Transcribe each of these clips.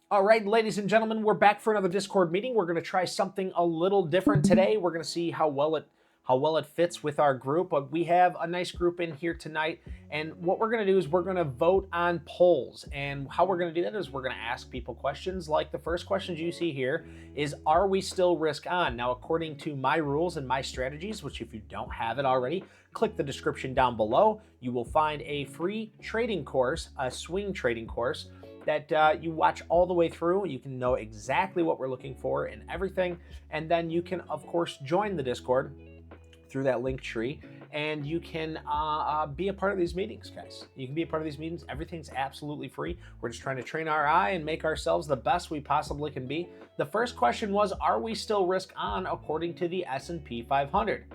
All right, ladies and gentlemen, we're back for another Discord meeting. We're going to try something a little different today. We're going to see how well it fits with our group. But we have a nice group in here tonight, and what we're going to do is we're going to vote on polls. And how we're going to do that is we're going to ask people questions. Like the first questions you see here is, are we still risk on? Now, according to my rules and my strategies, which if you don't have it already, click the description down below. You will find a free trading course, a swing trading course, that you watch all the way through. You can know exactly what we're looking for and everything. And then you can, of course, join the Discord through that link tree, and you can be a part of these meetings, guys. You can be a part of these meetings. Everything's absolutely free. We're just trying to train our eye and make ourselves the best we possibly can be. The first question was, are we still risk on according to the S&P 500?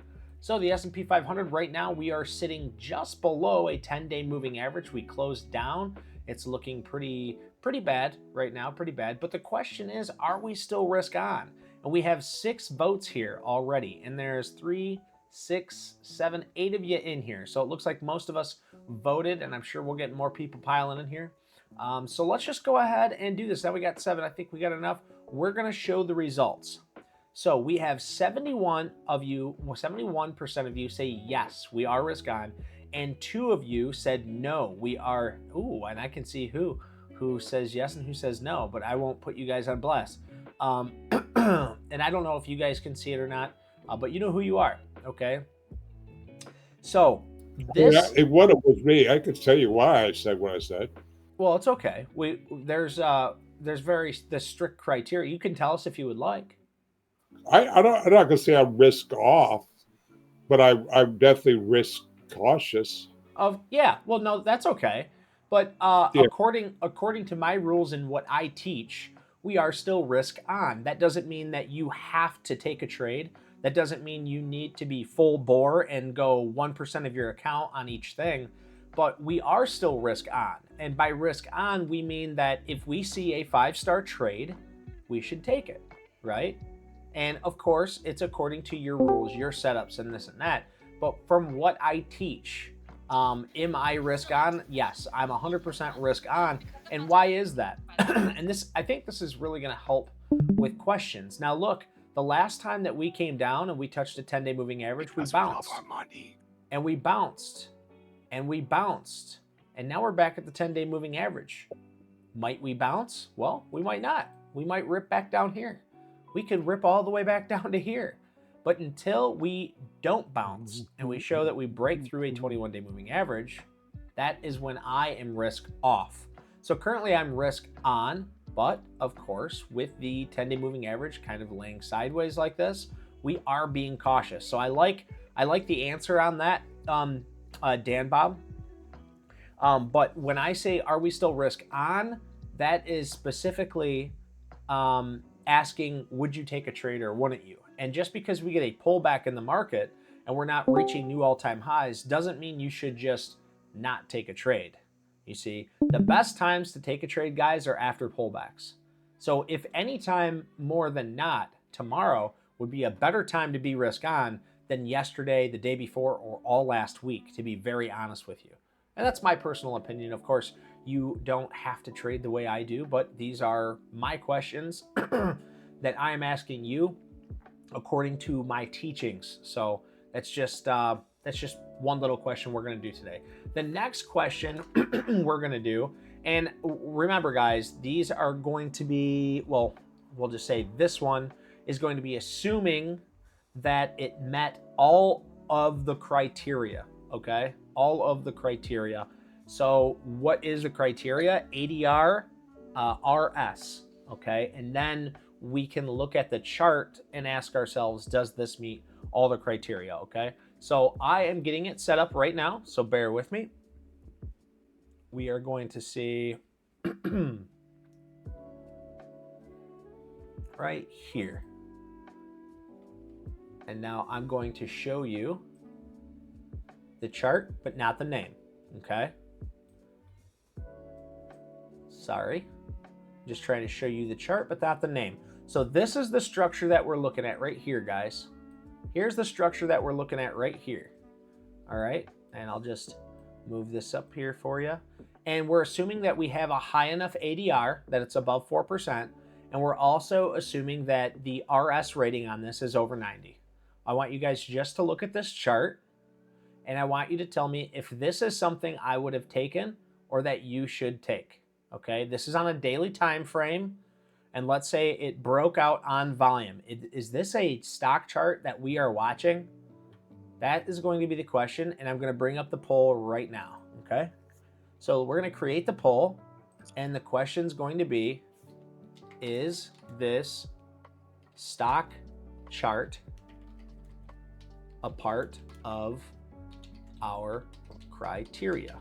So the S&P 500 right now, we are sitting just below a 10-day moving average. We closed down. It's looking pretty bad right now, pretty bad. But the question is, are we still risk on? And we have 6 votes here already. And there's 3, 6, 7, 8 of you in here. So it looks like most of us voted, and I'm sure we'll get more people piling in here. So let's just go ahead and do this. Now we got 7. I think we got enough. We're going to show the results. So we have 71% of you say yes, we are risk on, and 2 of you said no, we are. Ooh, and I can see who says yes and who says no, but I won't put you guys on blast. And I don't know if you guys can see it or not, but you know who you are, okay? So this, yeah, it would have was me. I could tell you why I said what I said. well, it's okay. There's very the strict criteria. You can tell us if you would like. I'm not gonna say I'm risk off, but I'm definitely risk cautious. Yeah, well, no, that's okay. But Yeah. according to my rules and what I teach, we are still risk on. That doesn't mean that you have to take a trade. That doesn't mean you need to be full bore and go 1% of your account on each thing. But we are still risk on. And by risk on, we mean that if we see a 5-star trade, we should take it, right? And of course, it's according to your rules, your setups, and this and that. But from what I teach, am I risk on? Yes, I'm 100% risk on. And why is that? And I think this is really going to help with questions. Now, look, the last time that we came down and we touched a 10-day moving average, we bounced. And we bounced. And we bounced. And now we're back at the 10-day moving average. Might we bounce? Well, we might not. We might rip back down here. We could rip all the way back down to here. But until we don't bounce and we show that we break through a 21-day moving average, that is when I am risk off. So currently I'm risk on, but of course, with the 10-day moving average kind of laying sideways like this, we are being cautious. So I like the answer on that, Dan Bob. But when I say, are we still risk on, that is specifically asking, would you take a trade or wouldn't you? And just because we get a pullback in the market and we're not reaching new all-time highs doesn't mean you should just not take a trade. You see, the best times to take a trade, guys, are after pullbacks. So if any time more than not, tomorrow would be a better time to be risk on than yesterday, the day before, or all last week, to be very honest with you. And that's my personal opinion. Of course, you don't have to trade the way I do, but these are my questions that I am asking you according to my teachings. So that's just one little question we're going to do today. The next question we're going to do, and remember, guys, these are going to be, well, we'll just say this one is going to be assuming that it met all of the criteria, okay? All of the criteria. So what is the criteria? ADR, RS, okay? And then we can look at the chart and ask ourselves, does this meet all the criteria, okay? So I am getting it set up right now, so bear with me. We are going to see right here. And now I'm going to show you the chart, but not the name, okay? Sorry, just trying to show you the chart, but not the name. So this is the structure that we're looking at right here, guys. Here's the structure that we're looking at right here. All right, and I'll just move this up here for you. And we're assuming that we have a high enough ADR that it's above 4%. And we're also assuming that the RS rating on this is over 90. I want you guys just to look at this chart, and I want you to tell me if this is something I would have taken or that you should take. Okay, this is on a daily time frame, and let's say it broke out on volume. Is this a stock chart that we are watching? That is going to be the question, and I'm going to bring up the poll right now. Okay, so we're going to create the poll, and the question is going to be, is this stock chart a part of our criteria?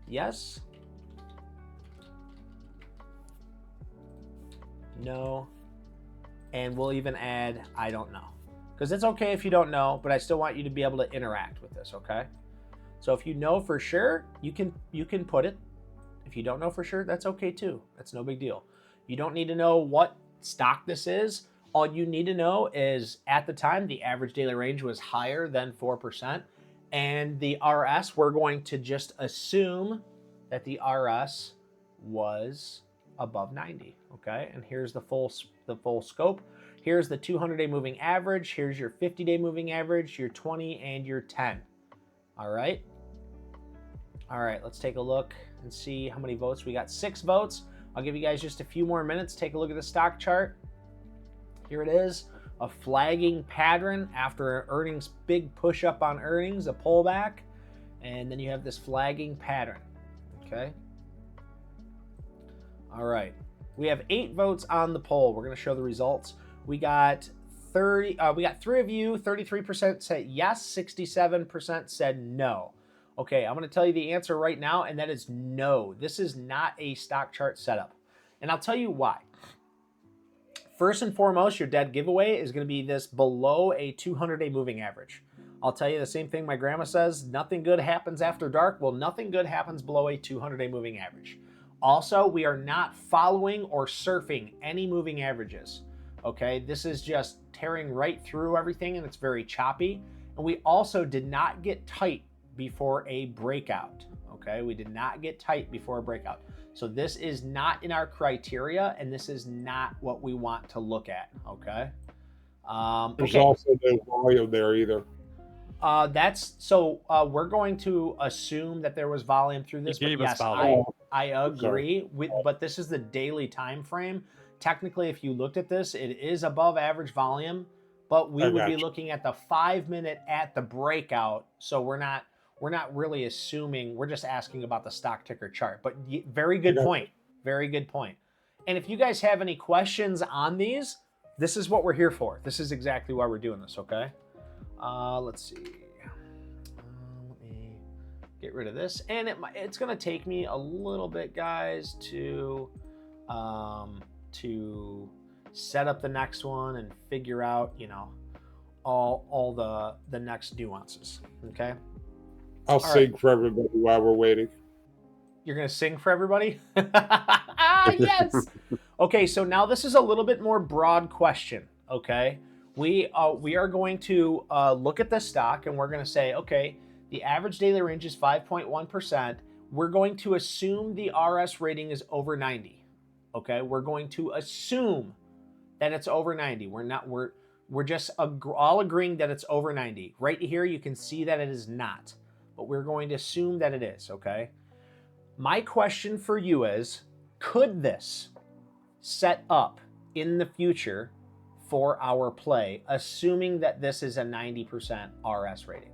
Yes, no, and we'll even add I don't know, because it's okay if you don't know, but I still want you to be able to interact with this. Okay, so if you know for sure, you can put it. If you don't know for sure, that's okay too. That's no big deal. You don't need to know what stock this is. All you need to know is at the time, the average daily range was higher than 4%. And the RS, we're going to just assume that the RS was above 90. Okay, and here's the full scope. Here's the 200-day moving average. Here's your 50-day moving average, your 20, and your 10. All right. All right, let's take a look and see how many votes. We got 6 votes. I'll give you guys just a few more minutes. Take a look at the stock chart. Here it is, a flagging pattern after earnings, big push up on earnings, a pullback, and then you have this flagging pattern. Okay. All right. We have 8 votes on the poll. We're going to show the results. We got 3 of you, 33% said yes, 67% said no. Okay, I'm going to tell you the answer right now, and that is no. This is not a stock chart setup. And I'll tell you why. First and foremost, your dead giveaway is going to be this below a 200-day moving average. I'll tell you the same thing my grandma says, nothing good happens after dark. Well, nothing good happens below a 200-day moving average. Also, we are not following or surfing any moving averages. Okay, this is just tearing right through everything, and it's very choppy. And we also did not get tight before a breakout. Okay, we did not get tight before a breakout. So this is not in our criteria, and this is not what we want to look at. Okay. There's also no volume there either. We're going to assume that there was volume through this. But yes, I agree with. But this is the daily time frame. Technically, if you looked at this, it is above average volume, but we would be looking at the 5-minute at the breakout. So we're not really assuming. We're just asking about the stock ticker chart. But very good point. Very good point. And if you guys have any questions on these, this is what we're here for. This is exactly why we're doing this. Okay. Let's see. Let me get rid of this, and it's going to take me a little bit, guys, to set up the next one and figure out, all the next nuances. Okay. I'll sing for everybody while we're waiting. You're going to sing for everybody? Yes. Okay, so now this is a little bit more broad question. Okay. We are going to look at the stock, and we're going to say, okay, the average daily range is 5.1%. We're going to assume the RS rating is over 90. Okay, we're going to assume that it's over 90. We're just all agreeing that it's over 90. Right here, you can see that it is not, but we're going to assume that it is. Okay. My question for you is, could this set up in the future for our play, assuming that this is a 90% RS rating?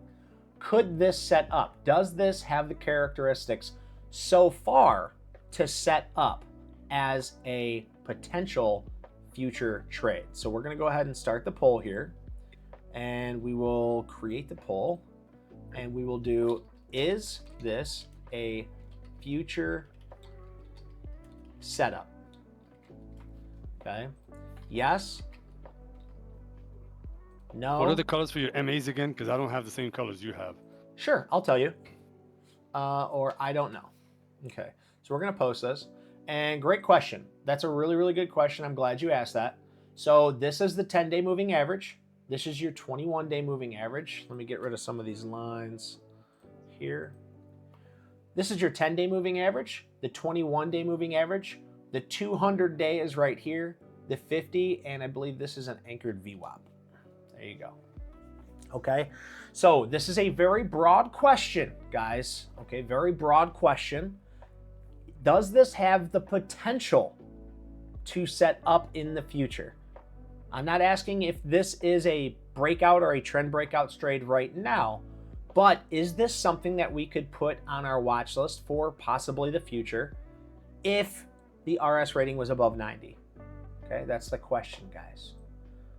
Could this set up? Does this have the characteristics so far to set up as a potential future trade? So we're going to go ahead and start the poll here, and we will create the poll, and we will do, is this a future setup? Okay. Yes. No. What are the colors for your MAs again? Because I don't have the same colors you have. Sure, I'll tell you. Or I don't know. Okay, so we're going to post this. And great question. That's a really, really good question. I'm glad you asked that. So this is the 10-day moving average. This is your 21-day moving average. Let me get rid of some of these lines here. This is your 10-day moving average, the 21-day moving average, the 200-day is right here, the 50, and I believe this is an anchored VWAP. There you go. Okay, so this is a very broad question, guys. Okay, very broad question. Does this have the potential to set up in the future? I'm not asking if this is a breakout or a trend breakout trade right now, but is this something that we could put on our watch list for possibly the future if the RS rating was above 90? Okay, that's the question, guys.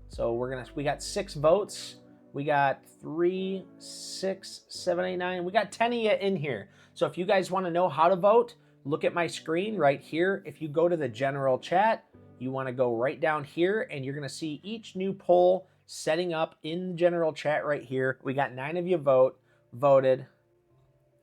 So we got 6 votes. We got 3, 6, 7, 8, 9. We got 10 of you in here. So if you guys want to know how to vote, look at my screen right here. If you go to the general chat, you want to go right down here and you're going to see each new poll setting up in the general chat right here. We got 9 of you voted,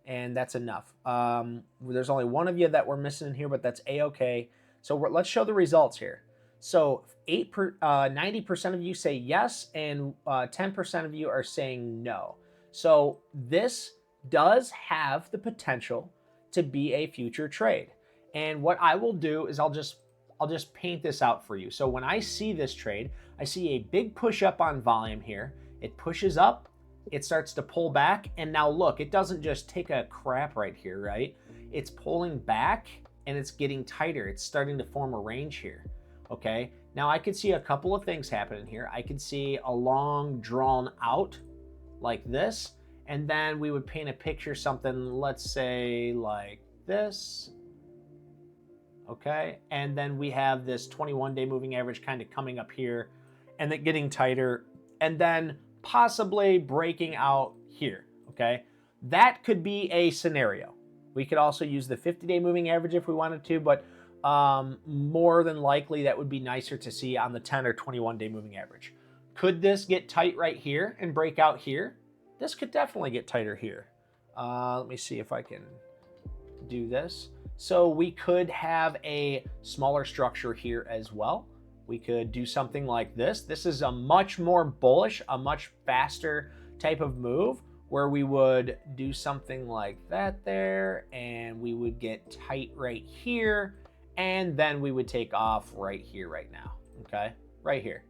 and that's enough. There's only 1 of you that we're missing in here, but that's a-okay. So let's show the results here. So 90% of you say yes, and 10% of you are saying no. So this does have the potential to be a future trade. And what I will do is I'll just paint this out for you. So when I see this trade, I see a big push up on volume here. It pushes up, it starts to pull back, and now look, it doesn't just take a crap right here, right? It's pulling back and it's getting tighter. It's starting to form a range here. Okay, now I could see a couple of things happening here. I could see a long drawn out like this, and then we would paint a picture something, let's say like this. Okay, and then we have this 21-day moving average kind of coming up here and then getting tighter and then possibly breaking out here. Okay, that could be a scenario. We could also use the 50-day moving average if we wanted to, but more than likely that would be nicer to see on the 10 or 21-day moving average. Could this get tight right here and break out here? This could definitely get tighter here. Let me see if I can do this. So we could have a smaller structure here as well. We could do something like this. This is a much more bullish, a much faster type of move where we would do something like that there, and we would get tight right here, and then we would take off right here right now, okay? Right here.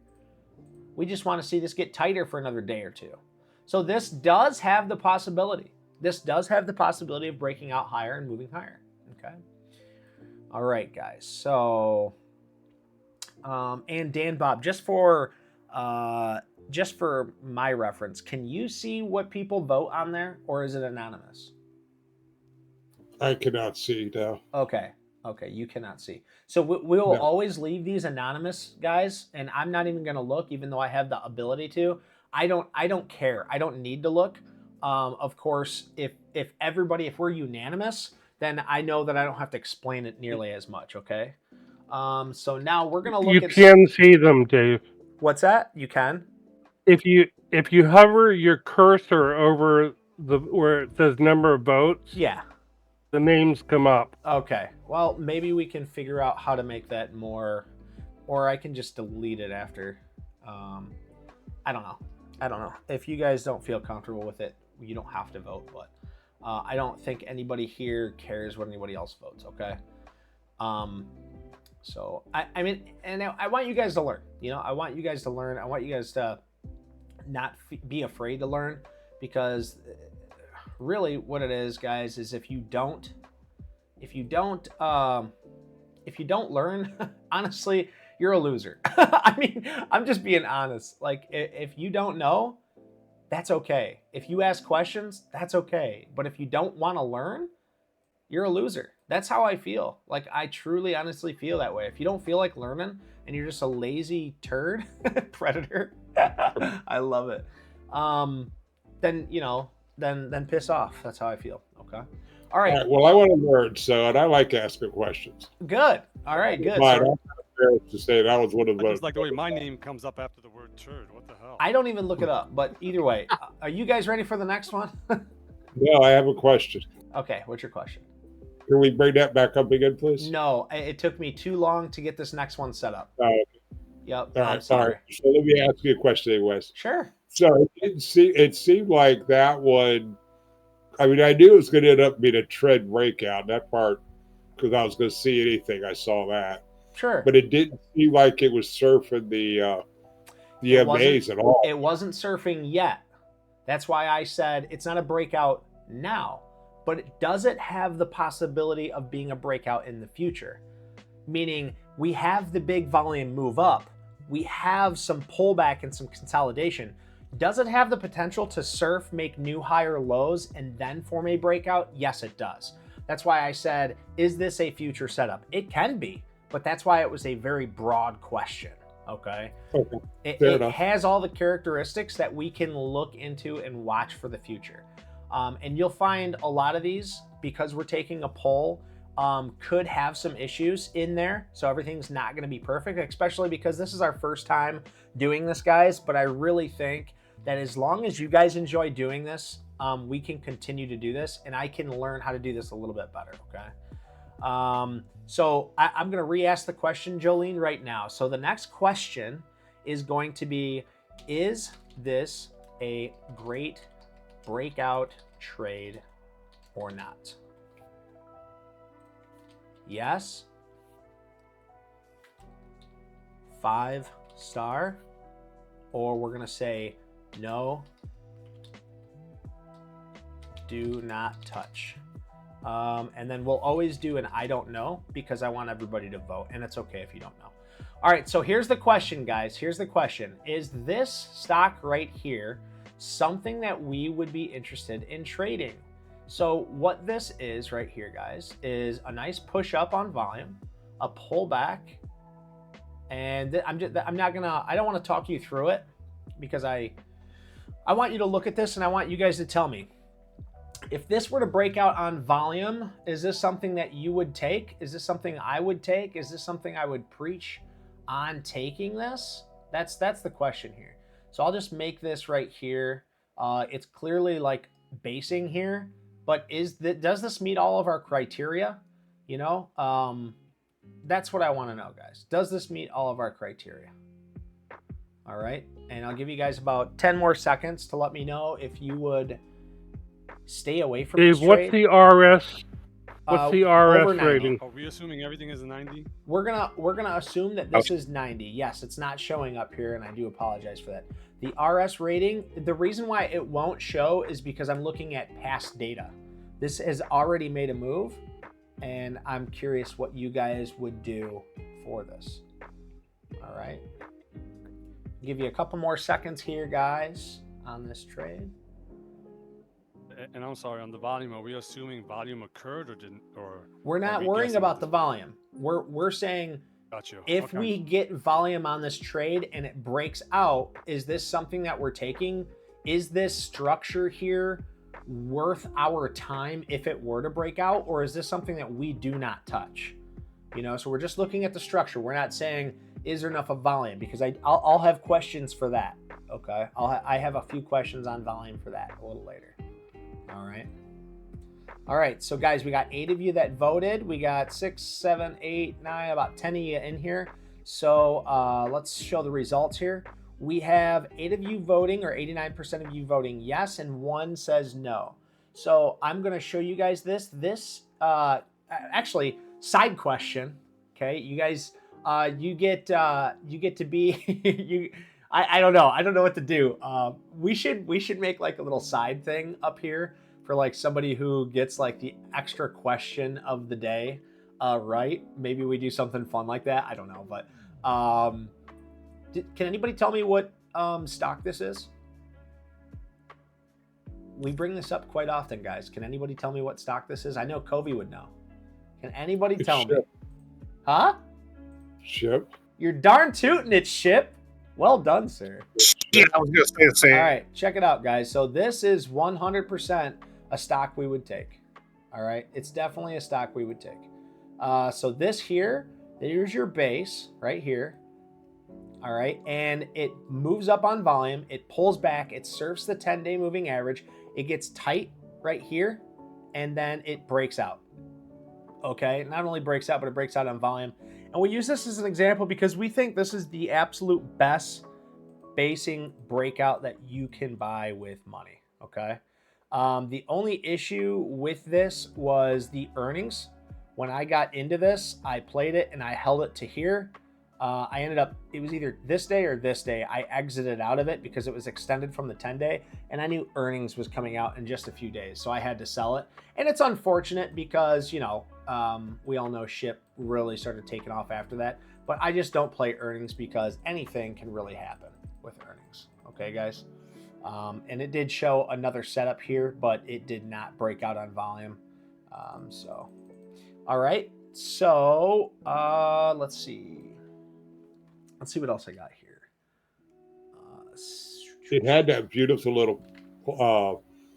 We just want to see this get tighter for another day or two. So this does have the possibility. This does have the possibility of breaking out higher and moving higher, okay? All right, guys. So, and Dan Bob, just for my reference, can you see what people vote on there, or is it anonymous? I cannot see now. Okay. Okay, you cannot see. So we'll always leave these anonymous, guys, and I'm not even going to look, even though I have the ability to. I don't care. I don't need to look. Of course, if we're unanimous, then I know that I don't have to explain it nearly as much. Okay. So now we're going to look at. You can see them, Dave. What's that? You can. If you hover your cursor over where it says number of votes. Yeah. The names come up. Okay. Well, maybe we can figure out how to make that more, or I can just delete it after. I don't know. If you guys don't feel comfortable with it, you don't have to vote, but I don't think anybody here cares what anybody else votes, okay? So, I mean, and I want you guys to learn. You know, I want you guys to learn. I want you guys to not be afraid to learn, because really what it is, guys, is if you don't learn, honestly, you're a loser. I mean, I'm just being honest. Like, if you don't know, that's okay. If you ask questions, that's okay. But if you don't want to learn, you're a loser. That's how I feel. Like, I truly, honestly feel that way. If you don't feel like learning and you're just a lazy turd, predator, I love it. Then, you know, then piss off. That's how I feel. Okay. All right. All right, well, I want to learn, and I like asking questions. Good. All right. Good. But I'm not to say that was one of I the. just like the way my name comes up after the word turd. What the hell? I don't even look it up, but either way, are you guys ready for the next one? No, I have a question. Okay. What's your question? Can we bring that back up again, please? No, it took me too long to get this next one set up. Yep. All right, sorry. So let me ask you a question anyways. Sure. So it seemed like that one I mean, I knew it was going to end up being a trend breakout. That part, because I was going to see anything, I saw that. Sure. But it didn't seem like it was surfing the MAs at all. It wasn't surfing yet. That's why I said it's not a breakout now, but does it have the possibility of being a breakout in the future? Meaning we have the big volume move up, we have some pullback and some consolidation. Does it have the potential to surf, make new higher lows, and then form a breakout? Yes, it does. That's why I said, is this a future setup? It can be, but that's why it was a very broad question. Okay. It has all the characteristics that we can look into and watch for the future. And you'll find a lot of these, because we're taking a poll, could have some issues in there. So everything's not going to be perfect, especially because this is our first time doing this, guys. But I really think that as long as you guys enjoy doing this, we can continue to do this, and I can learn how to do this a little bit better. Okay. So I'm going to re-ask the question, Jolene, right now. So the next question is going to be, is this a great breakout trade or not? Yes. 5-star. Or we're going to say no. Do not touch. And then we'll always do an I don't know, because I want everybody to vote, and it's okay if you don't know. All right, so here's the question, guys. Here's the question. Is this stock right here something that we would be interested in trading? So what this is right here, guys, is a nice push up on volume, a pullback, and I don't want to talk you through it, because I want you to look at this and I want you guys to tell me, if this were to break out on volume, is this something that you would take? Is this something I would take? Is this something I would preach on taking this? That's the question here. So I'll just make this right here. It's clearly like basing here, but does this meet all of our criteria? You know, that's what I want to know, guys. Does this meet all of our criteria? All right, and I'll give you guys about 10 more seconds to let me know if you would stay away from this trade. What's the RS? What's the RS rating? Are we assuming everything is a 90? We're gonna assume that this is 90. Yes, it's not showing up here, and I do apologize for that. The RS rating, the reason why it won't show is because I'm looking at past data. This has already made a move, and I'm curious what you guys would do for this. All right. Give you a couple more seconds here, guys, on this trade. And I'm sorry, on the volume, are we assuming volume occurred or didn't? Or we're not worrying about the volume. We're saying, gotcha. If we get volume on this trade and it breaks out, is this something that we're taking? Is this structure here worth our time if it were to break out, or is this something that we do not touch? You know, so we're just looking at the structure. We're not saying, is there enough of volume? Because I'll have questions for that. Okay, I have a few questions on volume for that a little later. All right, so guys, we got 8 of you that voted. We got 6, 7, 8, 9, about 10 of you in here. So let's show the results here. We have 8 of you voting, or 89% of you voting yes, and 1 says no. So I'm going to show you guys this. Actually, side question. Okay, you guys, you get to be I don't know. I don't know what to do. We should make like a little side thing up here for like somebody who gets like the extra question of the day, right? Maybe we do something fun like that. I don't know, but can anybody tell me what stock this is? We bring this up quite often, guys. Can anybody tell me what stock this is? I know Covey would know. Can anybody tell me? Huh? Ship. You're darn tootin' it, Ship. Well done, sir. Yeah, I was going to say the same. All right, check it out, guys. So this is 100% a stock we would take. All right, it's definitely a stock we would take. So this here, here's your base right here. All right, and it moves up on volume. It pulls back. It surfs the 10-day moving average. It gets tight right here, and then it breaks out. Okay, not only breaks out, but it breaks out on volume. And we use this as an example because we think this is the absolute best basing breakout that you can buy with money. Okay, The only issue with this was the earnings. When I got into this, I played it and I held it to here. I ended up, it was either this day or this day, I exited out of it because it was extended from the 10-day, and I knew earnings was coming out in just a few days, so I had to sell it. And it's unfortunate because, you know, we all know SHIP really started taking off after that, but I just don't play earnings because anything can really happen with earnings. Okay, guys? And it did show another setup here, but it did not break out on volume. So, all right. So, let's see. Let's see what else I got here. It had that beautiful little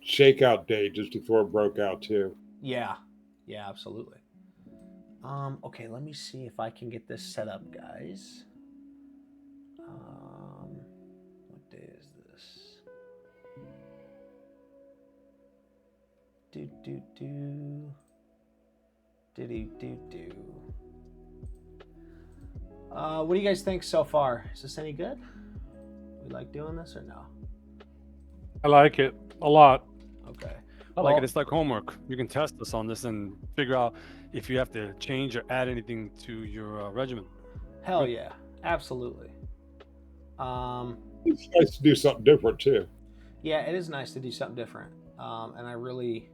shakeout day just before it broke out too. Yeah, absolutely. Okay, let me see if I can get this set up, guys. What day is this? What do you guys think so far? Is this any good? We like doing this or no? I like it a lot. Okay. I like it. It's like homework. You can test us on this and figure out if you have to change or add anything to your regimen. Hell yeah, absolutely. It's nice to do something different too. Yeah, it is nice to do something different. And I really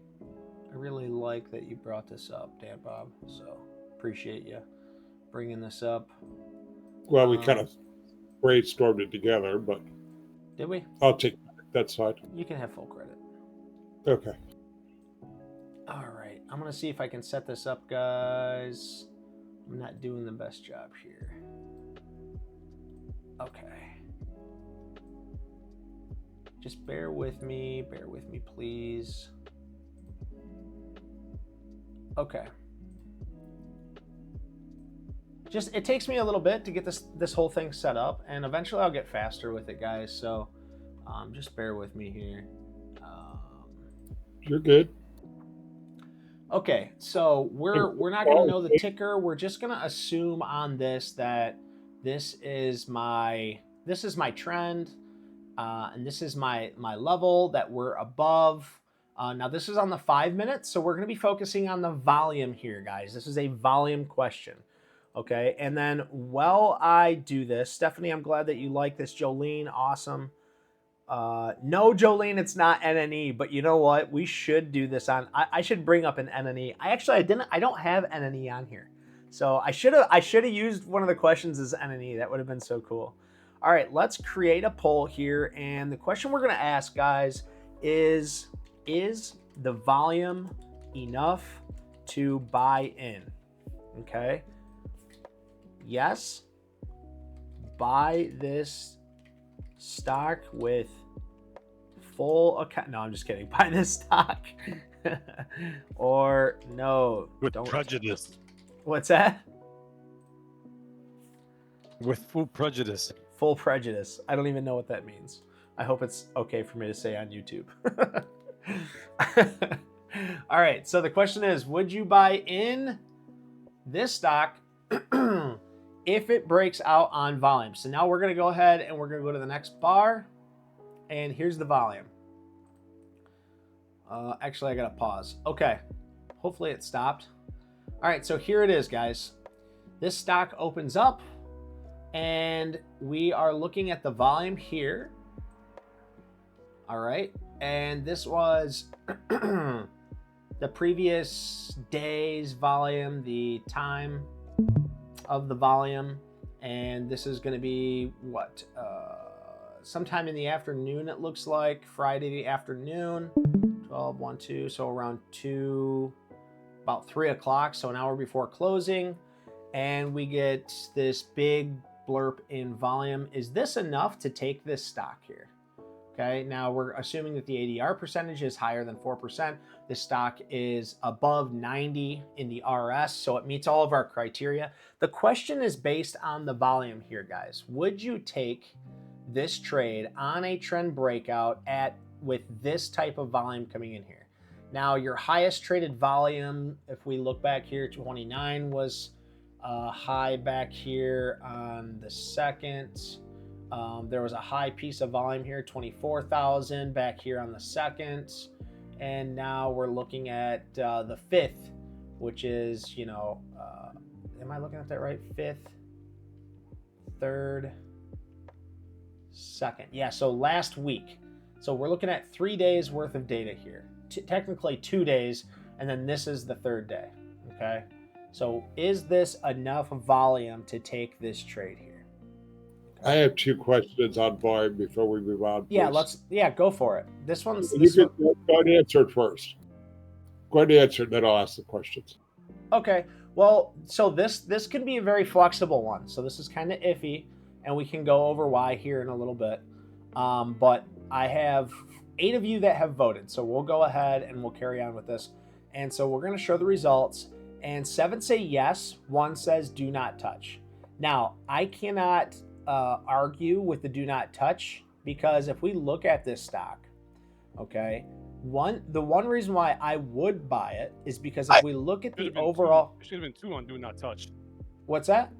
like that you brought this up, Dan Bob. So appreciate you bringing this up. Well, we kind of brainstormed it together, but Did we? I'll take that side. You can have full credit. Okay. All right, I'm gonna see if I can set this up, guys. I'm not doing the best job here. Okay. Just bear with me, please. Okay. Just, it takes me a little bit to get this whole thing set up, and eventually I'll get faster with it, guys. So just bear with me here. You're good. Okay, so we're not going to know the ticker. We're just going to assume on this that this is my trend, and this is my level that we're above. Now this is on the 5 minutes, so we're going to be focusing on the volume here, guys. This is a volume question. Okay, and then while I do this, Stephanie, I'm glad that you like this. Jolene, awesome. No, Jolene, it's not NNE, but you know what? We should do this on. I should bring up an NNE. I don't have NNE on here, so I should have used one of the questions as NNE. That would have been so cool. All right, let's create a poll here, and the question we're gonna ask, guys, is the volume enough to buy in? Okay. Yes, buy this stock with full account. No, I'm just kidding. Buy this stock. Or no. With don't. prejudice. What's that? With full prejudice. Full prejudice. I don't even know what that means. I hope it's okay for me to say on YouTube. All right. So the question is, would you buy in this stock if it breaks out on volume? So now we're going to go ahead and we're going to go to the next bar. And here's the volume. Actually, I got to pause. Okay. Hopefully it stopped. All right. So here it is, guys. This stock opens up and we are looking at the volume here. All right. And this was the previous day's volume, the time of the volume, and this is going to be what, sometime in the afternoon, it looks like Friday the afternoon, 12, 1, 2, so around 2, about 3 o'clock, so an hour before closing, and we get this big blurb in volume. Is this enough to take this stock here? Okay, now we're assuming that the ADR percentage is higher than 4%. This stock is above 90 in the RS, so it meets all of our criteria. The question is based on the volume here, guys. Would you take this trade on a trend breakout with this type of volume coming in here? Now, your highest traded volume, if we look back here, 29 was high back here on the second. There was a high piece of volume here, 24,000 back here on the second. And now we're looking at the 5th, which is, am I looking at that right? 5th, 3rd, 2nd. Yeah, so last week. So we're looking at 3 days worth of data here. Technically 2 days, and then this is the 3rd day. Okay. So is this enough volume to take this trade here? I have 2 questions on volume before we move on. Yeah, please. go for it. This one's You can go ahead and answer it first. Go ahead and answer it, then I'll ask the questions. Okay. Well, so this can be a very flexible one. So this is kind of iffy, and we can go over why here in a little bit. But I have 8 of you that have voted, so we'll go ahead and we'll carry on with this. And so we're going to show the results, and 7 say yes, 1 says do not touch. Now, I cannot argue with the do not touch, because if we look at this stock, okay, the one reason why I would buy it is because if we look at the overall, it should have been 2 on do not touch. What's that?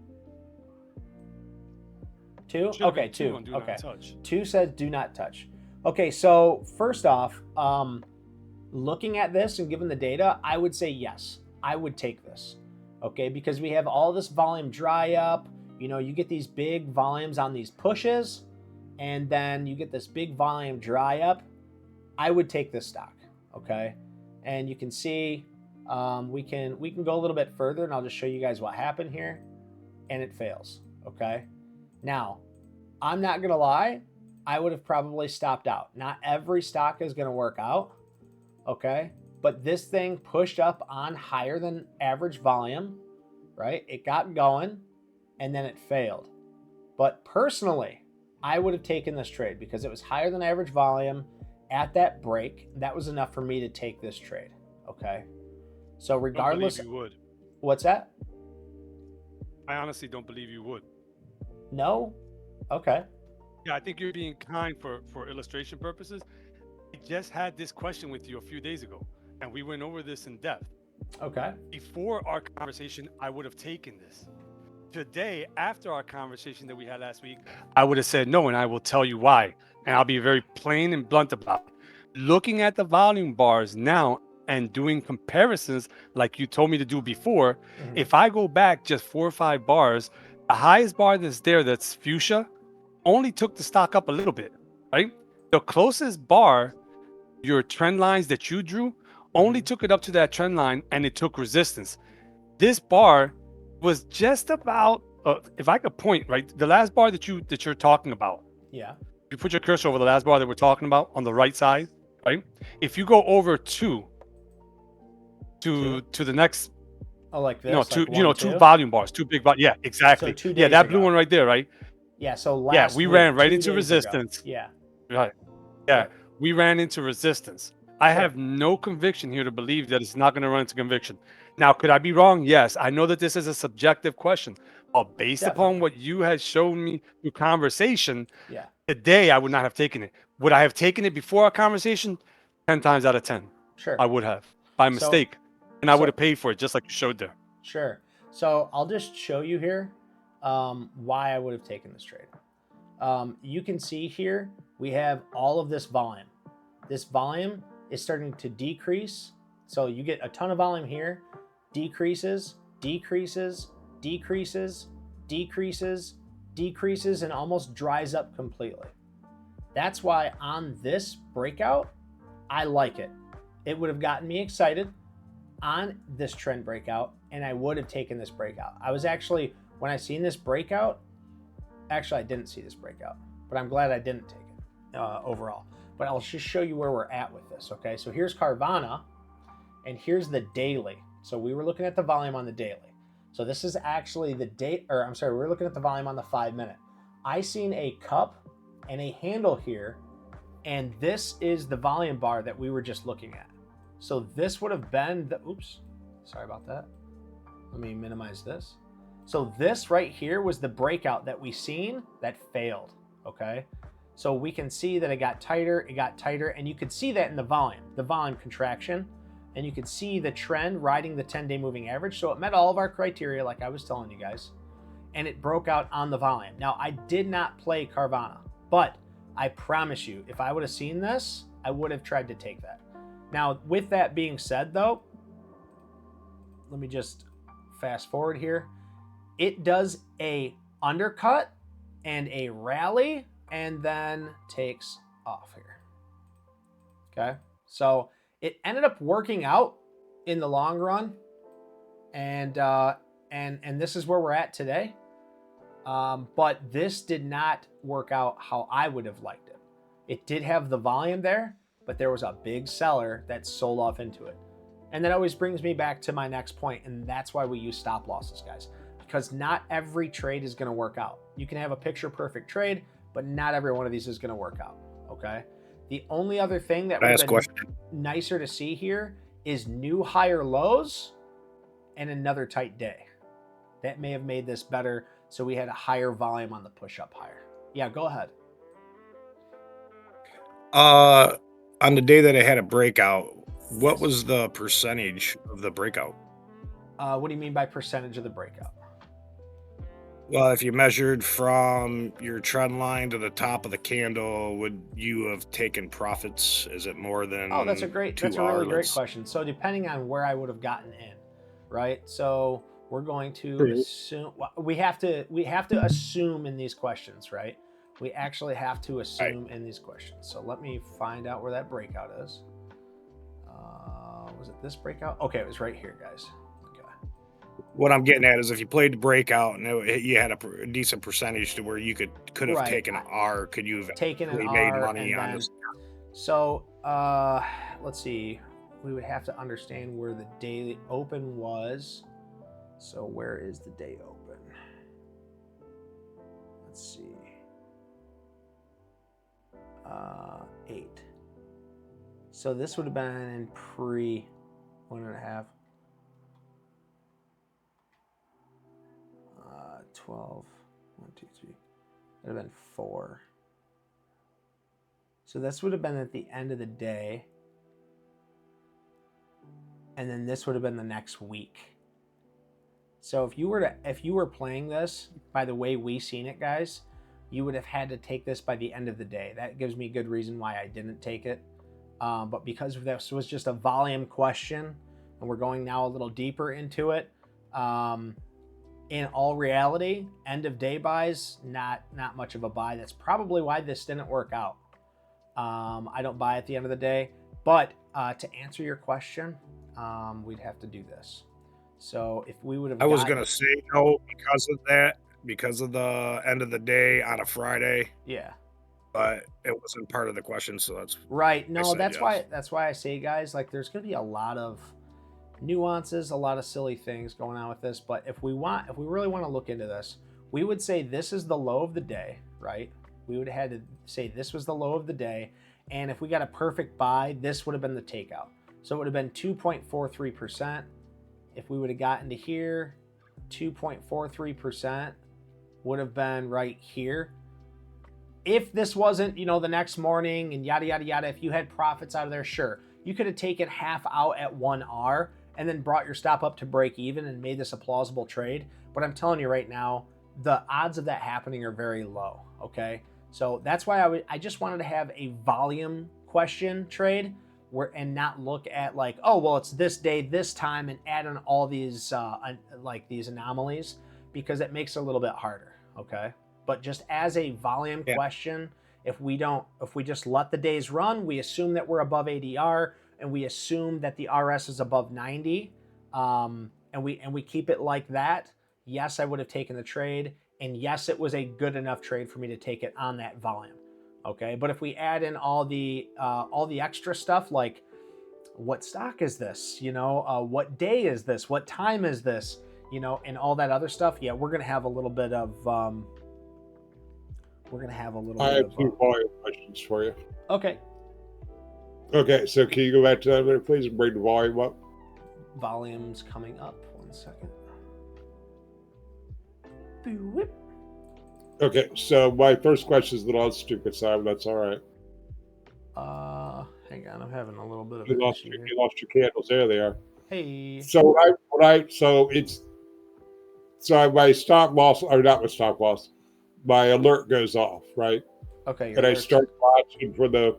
2? Okay, 2. On do Okay, not touch. 2 says do not touch. Okay, so first off, looking at this and given the data, I would say yes, I would take this. Okay, because we have all this volume dry up. You get these big volumes on these pushes, and then you get this big volume dry up. I would take this stock, okay? And you can see we can go a little bit further, and I'll just show you guys what happened here, and it fails, okay? Now, I'm not gonna lie, I would have probably stopped out. Not every stock is gonna work out, okay? But this thing pushed up on higher than average volume, right? It got going, and then it failed. But personally, I would have taken this trade because it was higher than average volume at that break. That was enough for me to take this trade, okay? So regardless, you would. What's that? I honestly don't believe you would. No? Okay. Yeah, I think you're being kind for illustration purposes. I just had this question with you a few days ago, and we went over this in depth. Okay. Before our conversation, I would have taken this. Today, after our conversation that we had last week, I would have said no, and I will tell you why. And I'll be very plain and blunt about it. Looking at the volume bars now and doing comparisons like you told me to do before, if I go back just 4 or 5 bars, the highest bar that's there, that's fuchsia, only took the stock up a little bit, right? The closest bar, your trend lines that you drew, only took it up to that trend line, and it took resistance. This bar was just about, if I could point, right, the last bar that you're talking about. Yeah. You put your cursor over the last bar that we're talking about on the right side, right? If you go over to the next, like this. No, like 2 volume bars, 2 big bars. Yeah, exactly. So 2 yeah, days that ago. blue one right there, right? Yeah. So we ran right into resistance. Yeah. Right. Yeah, we ran into resistance. I have no conviction here to believe that it's not going to run into conviction. Now, could I be wrong? Yes. I know that this is a subjective question, but based upon what you had shown me through conversation, today I would not have taken it. Would I have taken it before our conversation? 10 times out of 10. Sure. I would have, by mistake. And I would have paid for it, just like you showed there. Sure. So I'll just show you here why I would have taken this trade. You can see here, we have all of this volume. This volume is starting to decrease. So you get a ton of volume here, decreases, decreases, decreases, decreases, decreases, and almost dries up completely. That's why on this breakout, I like it. It would have gotten me excited on this trend breakout, and I would have taken this breakout. I was actually, when I seen this breakout, actually I didn't see this breakout, but I'm glad I didn't take it overall. But I'll just show you where we're at with this, okay? So here's Carvana, and here's the daily. So we were looking at the volume on the daily. So this is actually the we're looking at the volume on the 5-minute. I seen a cup and a handle here, and this is the volume bar that we were just looking at. So this would have been the, oops, sorry about that. Let me minimize this. So this right here was the breakout that we seen that failed, okay? So we can see that it got tighter, and you could see that in the volume contraction, and you could see the trend riding the 10-day moving average. So it met all of our criteria, like I was telling you guys, and it broke out on the volume. Now, I did not play Carvana, but I promise you, if I would have seen this, I would have tried to take that. Now, with that being said, though, let me just fast forward here. It does a undercut and a rally and then takes off here. Okay, so it ended up working out in the long run, and this is where we're at today. But this did not work out how I would have liked it. It did have the volume there, but there was a big seller that sold off into it. And that always brings me back to my next point, and that's why we use stop losses, guys. Because not every trade is going to work out. You can have a picture perfect trade, but not every one of these is going to work out, okay? The only other thing that would have been nicer to see here is new higher lows and another tight day. That may have made this better, so we had a higher volume on the push up higher. Yeah, go ahead. On the day that I had a breakout, what was the percentage of the breakout? What do you mean by percentage of the breakout? Well, if you measured from your trend line to the top of the candle, would you have taken profits? Is it more than that's a really great question. So depending on where I would have gotten in, right? So we're going to assume we have to assume in these questions, right? We actually have to assume in these questions. So let me find out where that breakout is. Was it this breakout? Okay, it was right here, guys. What I'm getting at is if you played the breakout and you had a decent percentage to where you could have taken an R, could you have taken an made R money on this? So let's see. We would have to understand where the daily open was. So where is the day open? Let's see. 8. So this would have been in pre 1.5. 12, 1, 2, 3. That would have been 4. So this would have been at the end of the day. And then this would have been the next week. So if you were playing this by the way we seen it, guys, you would have had to take this by the end of the day. That gives me good reason why I didn't take it. But because this was just a volume question, and we're going now a little deeper into it, in all reality, end of day buys, not much of a buy. That's probably why this didn't work out. I don't buy at the end of the day. But to answer your question, we'd have to do this. So if we would have, I was gonna say no because of that, because of the end of the day on a Friday. Yeah. But it wasn't part of the question, so that's right. No, that's why I say, guys, like there's gonna be a lot of nuances, a lot of silly things going on with this. But if we really want to look into this, we would say this is the low of the day, right? We would have had to say this was the low of the day. And if we got a perfect buy, this would have been the takeout. So it would have been 2.43%. If we would have gotten to here, 2.43% would have been right here. If this wasn't, the next morning and yada, yada, yada, if you had profits out of there, sure. You could have taken half out at 1R and then brought your stop up to break even and made this a plausible trade. But I'm telling you right now, the odds of that happening are very low, okay? So that's why I just wanted to have a volume question trade and not look at like, oh, well, it's this day, this time, and add on all these these anomalies, because it makes it a little bit harder, okay? But just as a volume question, if we just let the days run, we assume that we're above ADR, and we assume that the RS is above 90, and we keep it like that, yes, I would have taken the trade, and yes, it was a good enough trade for me to take it on that volume. Okay, but if we add in all the extra stuff, like what stock is this, what day is this, what time is this, and all that other stuff, yeah, we're gonna have a little bit of I have 2 volume questions for you. Okay. Okay, so can you go back to that a minute, please, and bring the volume up? Volume's coming up. 1 second. Boop. Okay, so my first question is a little stupid, Simon. That's all right. Hang on, I'm having a little bit of You lost your candles. There they are. Hey. So my stop loss, or not my stop loss, my alert goes off, right? Okay. And I start watching for the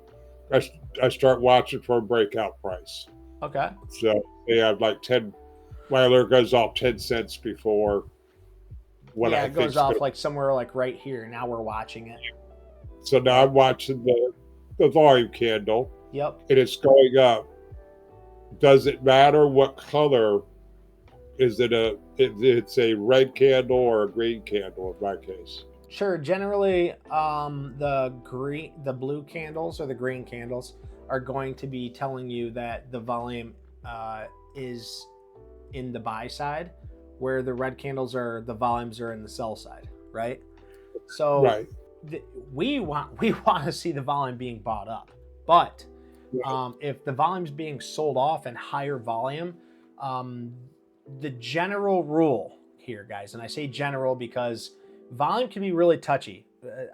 I start watching for a breakout price. Okay. So they have like 10. My alert goes off 10 cents before what Yeah, I it think. goes off like somewhere like right here. Now we're watching it. So now I'm watching the volume candle, Yep. and it's going up. Does it matter what color? Is it it's a red candle or a green candle in my case? Sure. Generally, the blue candles or the green candles are going to be telling you that the volume is in the buy side, where the red candles the volumes are in the sell side, right? So Right. we want to see the volume being bought up, but if the volume's being sold off and higher volume, the general rule here, guys, and I say general because volume can be really touchy.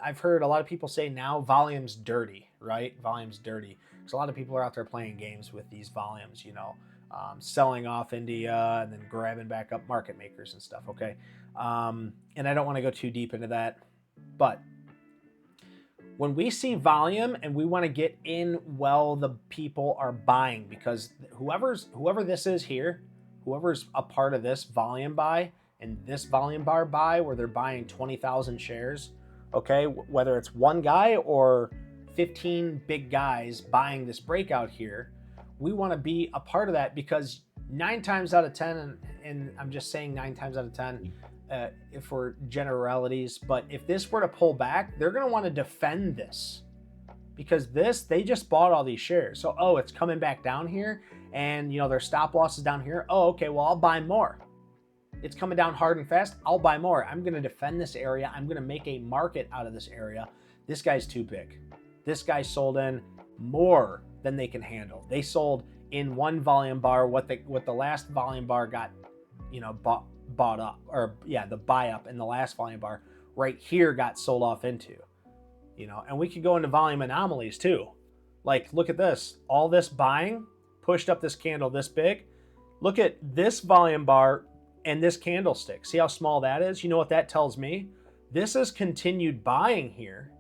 I've heard a lot of people say now volume's dirty, right? Volume's dirty. Because a lot of people are out there playing games with these volumes, selling off India and then grabbing back up market makers and stuff, okay? And I don't want to go too deep into that, but when we see volume and we want to get in while the people are buying, because whoever this is here, whoever's a part of this volume buy and this volume bar buy where they're buying 20,000 shares, okay, whether it's one guy or 15 big guys buying this breakout here, we want to be a part of that because 9 times out of 10, and I'm just saying 9 times out of 10, for generalities, but if this were to pull back, they're going to want to defend this because they just bought all these shares. So, it's coming back down here and, their stop loss is down here. Oh, okay, well, I'll buy more. It's coming down hard and fast. I'll buy more. I'm going to defend this area. I'm going to make a market out of this area. This guy's too big. This guy sold in more than they can handle. They sold in one volume bar what the last volume bar got, bought up, or the buy up in the last volume bar right here got sold off into, and we could go into volume anomalies too. Like, look at this, all this buying pushed up this candle this big. Look at this volume bar and this candlestick. See how small that is? You know what that tells me? This is continued buying here.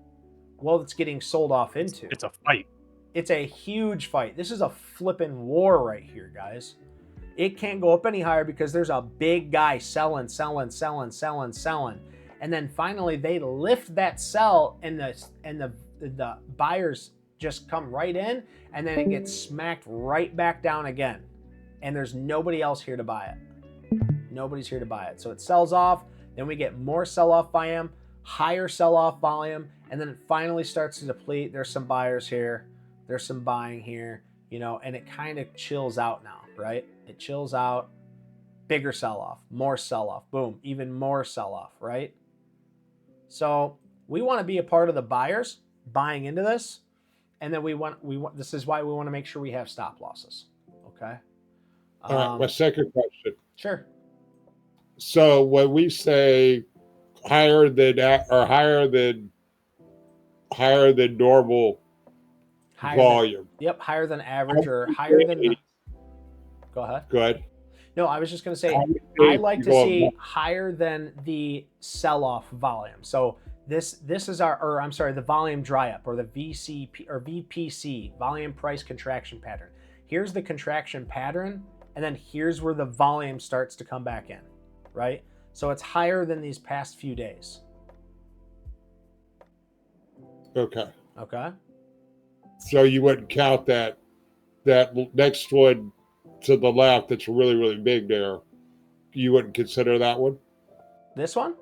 Well, it's getting sold off into. It's a fight. It's a huge fight. This is a flipping war right here, guys. It can't go up any higher because there's a big guy selling. And then finally they lift that sell and the buyers just come right in and then it gets smacked right back down again. And there's nobody else here to buy it. Nobody's here to buy it. So it sells off, then we get more sell-off volume, higher sell-off volume, and then it finally starts to deplete. There's some buyers here. There's some buying here, and it kind of chills out now, right? It chills out, bigger sell-off, more sell-off, boom, even more sell-off, right? So we want to be a part of the buyers buying into this, and then we want this is why we want to make sure we have stop losses, okay? All right, my second question. Sure. So when we say higher than normal volume. Yep, higher than average or higher than. Go ahead. Good. No, I was just going to say, I like to see higher than the sell-off volume. So this is the volume dry up, or the VCP or VPC, volume price contraction pattern. Here's the contraction pattern, and then here's where the volume starts to come back in, right? So it's higher than these past few days. Okay. Okay. So you wouldn't count that next one to the left that's really, really big there. You wouldn't consider that one? This one?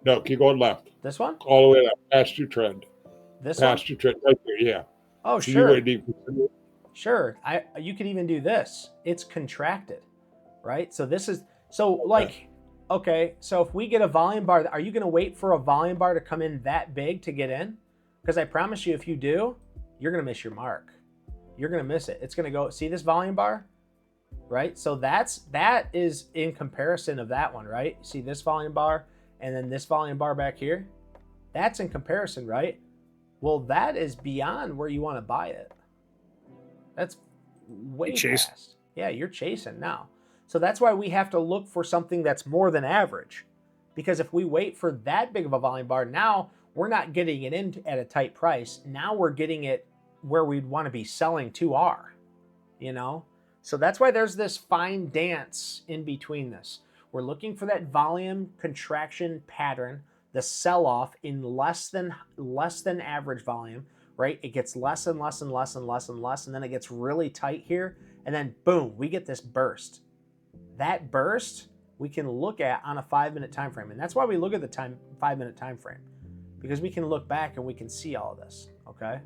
No, keep going left. This one? All the way up, past your trend. This one? Past your trend, right there, yeah. Oh, so sure. You wouldn't even consider it? Sure. You could even do this. It's contracted, right? So this is, okay, so if we get a volume bar, are you going to wait for a volume bar to come in that big to get in? Because I promise you, if you do, you're going to miss your mark. You're going to miss it. It's going to go, see this volume bar, right? So that is in comparison of that one, right? See this volume bar and then this volume bar back here? That's in comparison, right? Well, that is beyond where you want to buy it. That's way past. Yeah, you're chasing now. So that's why we have to look for something that's more than average. Because if we wait for that big of a volume bar, now we're not getting it in at a tight price. Now we're getting it where we'd want to be selling to are, you know? So that's why there's this fine dance in between this. We're looking for that volume contraction pattern, the sell-off in less than average volume, right? It gets less and less and less and less and less, and then it gets really tight here, and then boom, we get this burst. That burst we can look at on a 5-minute time frame, and that's why we look at the 5-minute time frame, because we can look back and we can see all of this. Okay.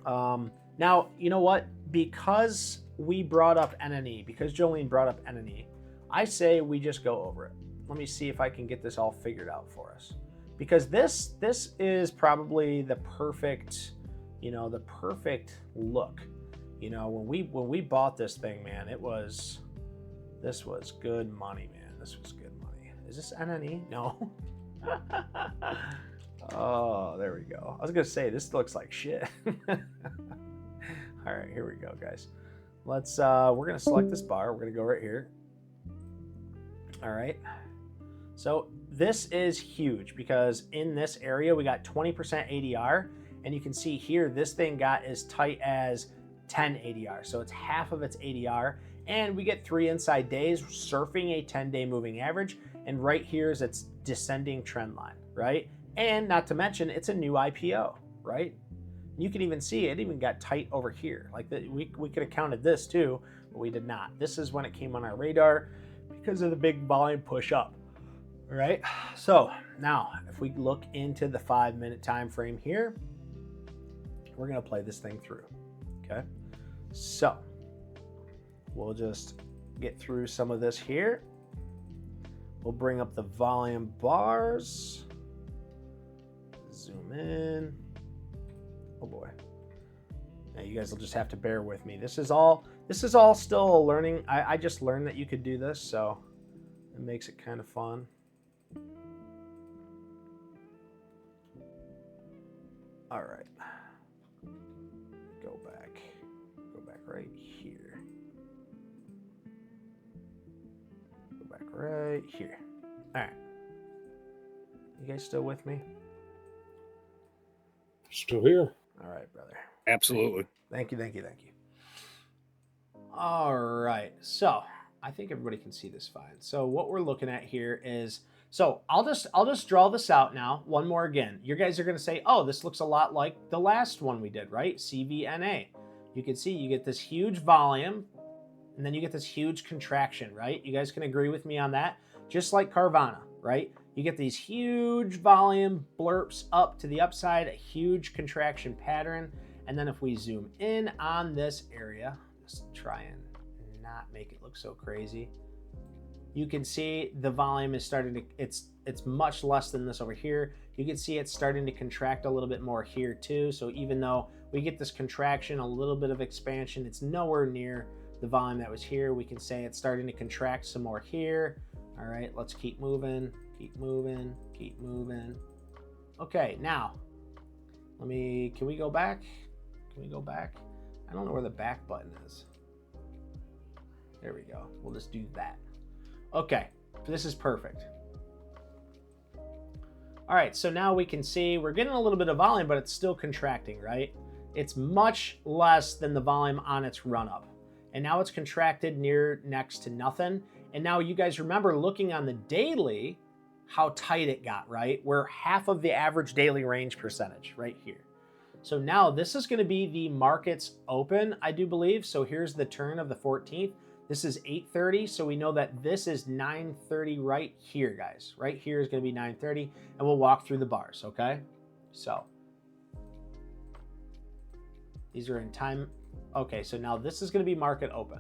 Now you know what? Because we brought up NNE, because Jolene brought up NNE, I say we just go over it. Let me see if I can get this all figured out for us, because this is probably the perfect, you know, the perfect look. You know, when we bought this thing, man, this was good money, man. This was good money. Is this NNE? No. Oh, there we go. I was gonna say this looks like shit. All right, here we go, guys. Let's we're gonna select this bar. We're gonna go right here. All right. So this is huge because in this area we got 20% ADR, and you can see here this thing got as tight as 10 ADR. So it's half of its ADR, and we get 3 inside days surfing a 10-day moving average, and right here is its descending trend line, right? And not to mention it's a new IPO, right? You can even see it even got tight over here. Like we could have counted this too, but we did not. This is when it came on our radar because of the big volume push up. All right. So now if we look into the 5-minute time frame here, we're going to play this thing through. Okay. So we'll just get through some of this here. We'll bring up the volume bars. Zoom in. Oh boy. Now you guys will just have to bear with me. This is all still a learning. I just learned that you could do this, so it makes it kind of fun. All right. Go back right here. Go back right here. All right. You guys still with me? Still here. All right, brother. Absolutely. Thank you. All right. So I think everybody can see this fine. So what we're looking at here is, so I'll just draw this out now. One more again. You guys are going to say, oh, this looks a lot like the last one we did, right? CVNA. You can see you get this huge volume, and then you get this huge contraction, right? You guys can agree with me on that? Just like Carvana, right? You get these huge volume blurps up to the upside, a huge contraction pattern. And then if we zoom in on this area, just try and not make it look so crazy, you can see the volume is starting to, it's much less than this over here. You can see it's starting to contract a little bit more here too. So even though we get this contraction, a little bit of expansion, it's nowhere near the volume that was here. We can say it's starting to contract some more here. All right, let's keep moving. Keep moving. Okay, now, can we go back? Can we go back? I don't know where the back button is. There we go. We'll just do that. Okay, this is perfect. All right, so now we can see we're getting a little bit of volume, but it's still contracting, right? It's much less than the volume on its run up. And now it's contracted next to nothing. And now you guys remember looking on the daily, how tight it got, right? We're half of the average daily range percentage right here. So now this is going to be the market's open, I do believe. So here's the turn of the 14th. This is 8:30, so we know that this is 9:30 right here, guys. Right here is going to be 9:30, and we'll walk through the bars, okay? So these are in time. Okay, so now this is going to be market open.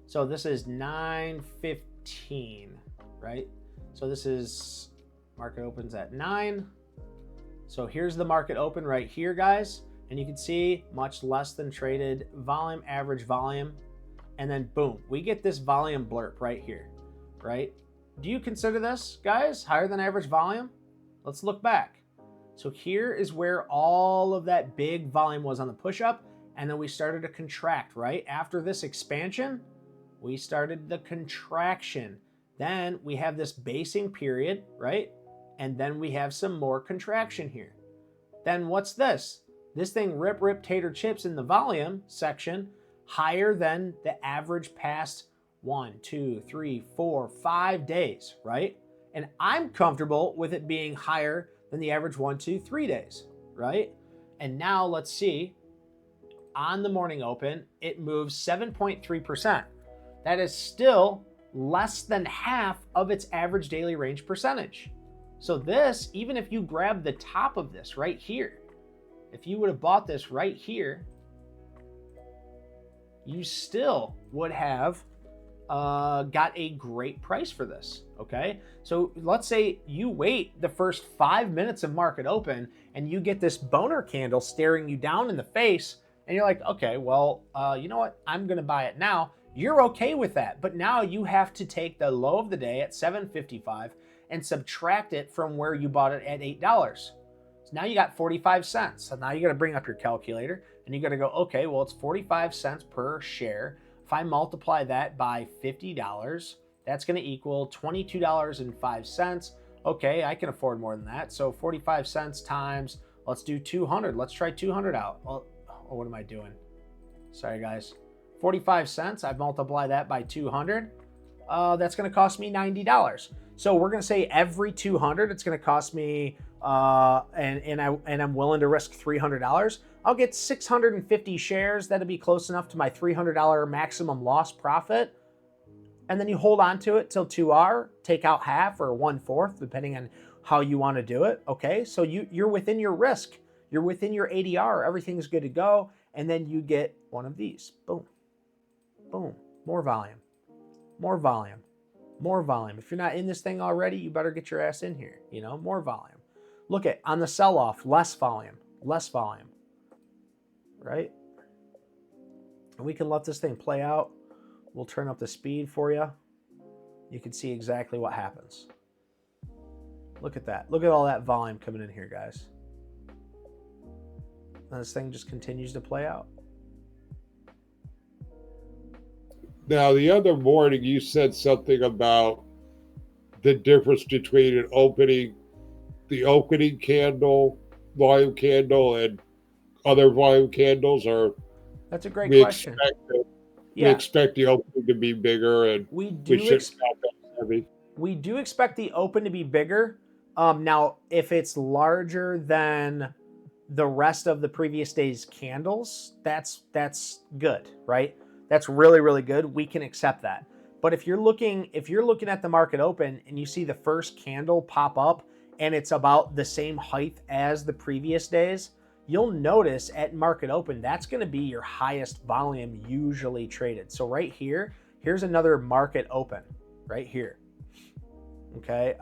So this is 9:15, right? So this is market opens at 9. So here's the market open right here, guys. And you can see much less than traded volume, average volume. And then boom, we get this volume blurb right here, right? Do you consider this, guys, higher than average volume? Let's look back. So here is where all of that big volume was on the push up. And then we started to contract, right? After this expansion, we started the contraction. Then we have this basing period, right? And then we have some more contraction here. Then what's this? This thing rip tater chips in the volume section higher than the average past 1, 2, 3, 4, 5 days, right? And I'm comfortable with it being higher than the average 1, 2, 3 days, right? And now let's see, on the morning open, it moves 7.3%. That is still less than half of its average daily range percentage. So this, even if you grab the top of this right here, if you would have bought this right here, you still would have got a great price for this, okay? So let's say you wait the first 5 minutes of market open and you get this boner candle staring you down in the face and you're like, okay, well, you know what? I'm gonna buy it now. You're okay with that, but now you have to take the low of the day at $7.55 and subtract it from where you bought it at $8. So now you got 45 cents. So now you got to bring up your calculator and you got to go, okay, well, it's 45 cents per share. If I multiply that by $50, that's going to equal $22.05. Okay, I can afford more than that. So 45 cents times, let's do 200. Let's try 200 out. Oh, what am I doing? Sorry, guys. 45 cents, I've multiplied that by 200. That's going to cost me $90. So we're going to say every 200, it's going to cost me, and I'm willing to risk $300. I'll get 650 shares. That'll be close enough to my $300 maximum loss profit. And then you hold on to it till 2R, take out half or 1/4, depending on how you want to do it. Okay, so you're within your risk. You're within your ADR. Everything's good to go. And then you get one of these. Boom. Boom. More volume. More volume. More volume. If you're not in this thing already, you better get your ass in here. You know, more volume. Look at, on the sell-off, less volume. Less volume. Right? And we can let this thing play out. We'll turn up the speed for you. You can see exactly what happens. Look at that. Look at all that volume coming in here, guys. And this thing just continues to play out. Now, the other morning, you said something about the difference between the opening candle, volume candle, and other volume candles. Or that's a great we question. We expect the opening to be bigger, and we should not be heavy. We do expect the open to be bigger. Now, if it's larger than the rest of the previous day's candles, that's good, right? That's really, really good. We can accept that. But if you're looking at the market open and you see the first candle pop up and it's about the same height as the previous days, you'll notice at market open, that's going to be your highest volume usually traded. So right here, here's another market open right here. Okay,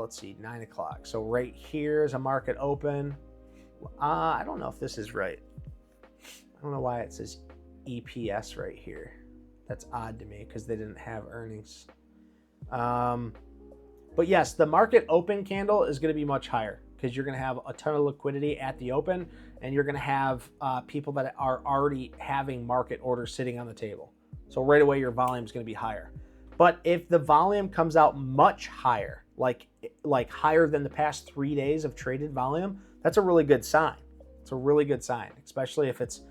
let's see, 9 o'clock. So right here is a market open. I don't know if this is right. I don't know why it says EPS right here. That's odd to me because they didn't have earnings. But yes, the market open candle is going to be much higher because you're going to have a ton of liquidity at the open and you're going to have people that are already having market orders sitting on the table. So right away, your volume is going to be higher. But if the volume comes out much higher, like higher than the past 3 days of traded volume, that's a really good sign. It's a really good sign, especially if it's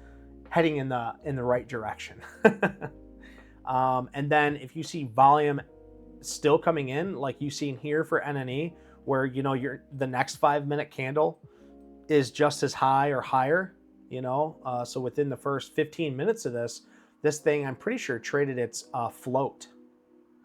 heading in the right direction. And then if you see volume still coming in, like you've seen here for NNE, where the next 5 minute candle is just as high or higher, so within the first 15 minutes of this thing, I'm pretty sure traded its float.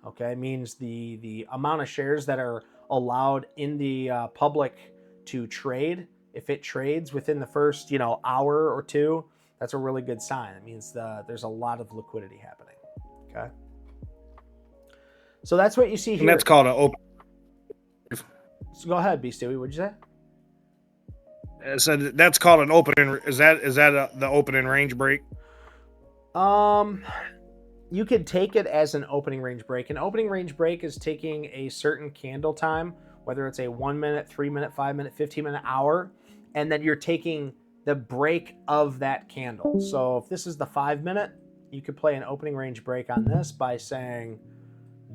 Okay, it means the amount of shares that are allowed in the public to trade. If it trades within the first hour or two, that's a really good sign. It means there's a lot of liquidity happening. Okay, so that's what you see here. And that's called an open. So go ahead, B. Stewie. What'd you say? So that's called an opening. Is that the opening range break? You could take it as an opening range break. An opening range break is taking a certain candle time, whether it's a 1 minute, 3 minute, 5 minute, 15 minute, hour, and then you're taking the break of that candle. So if this is the 5 minute, you could play an opening range break on this by saying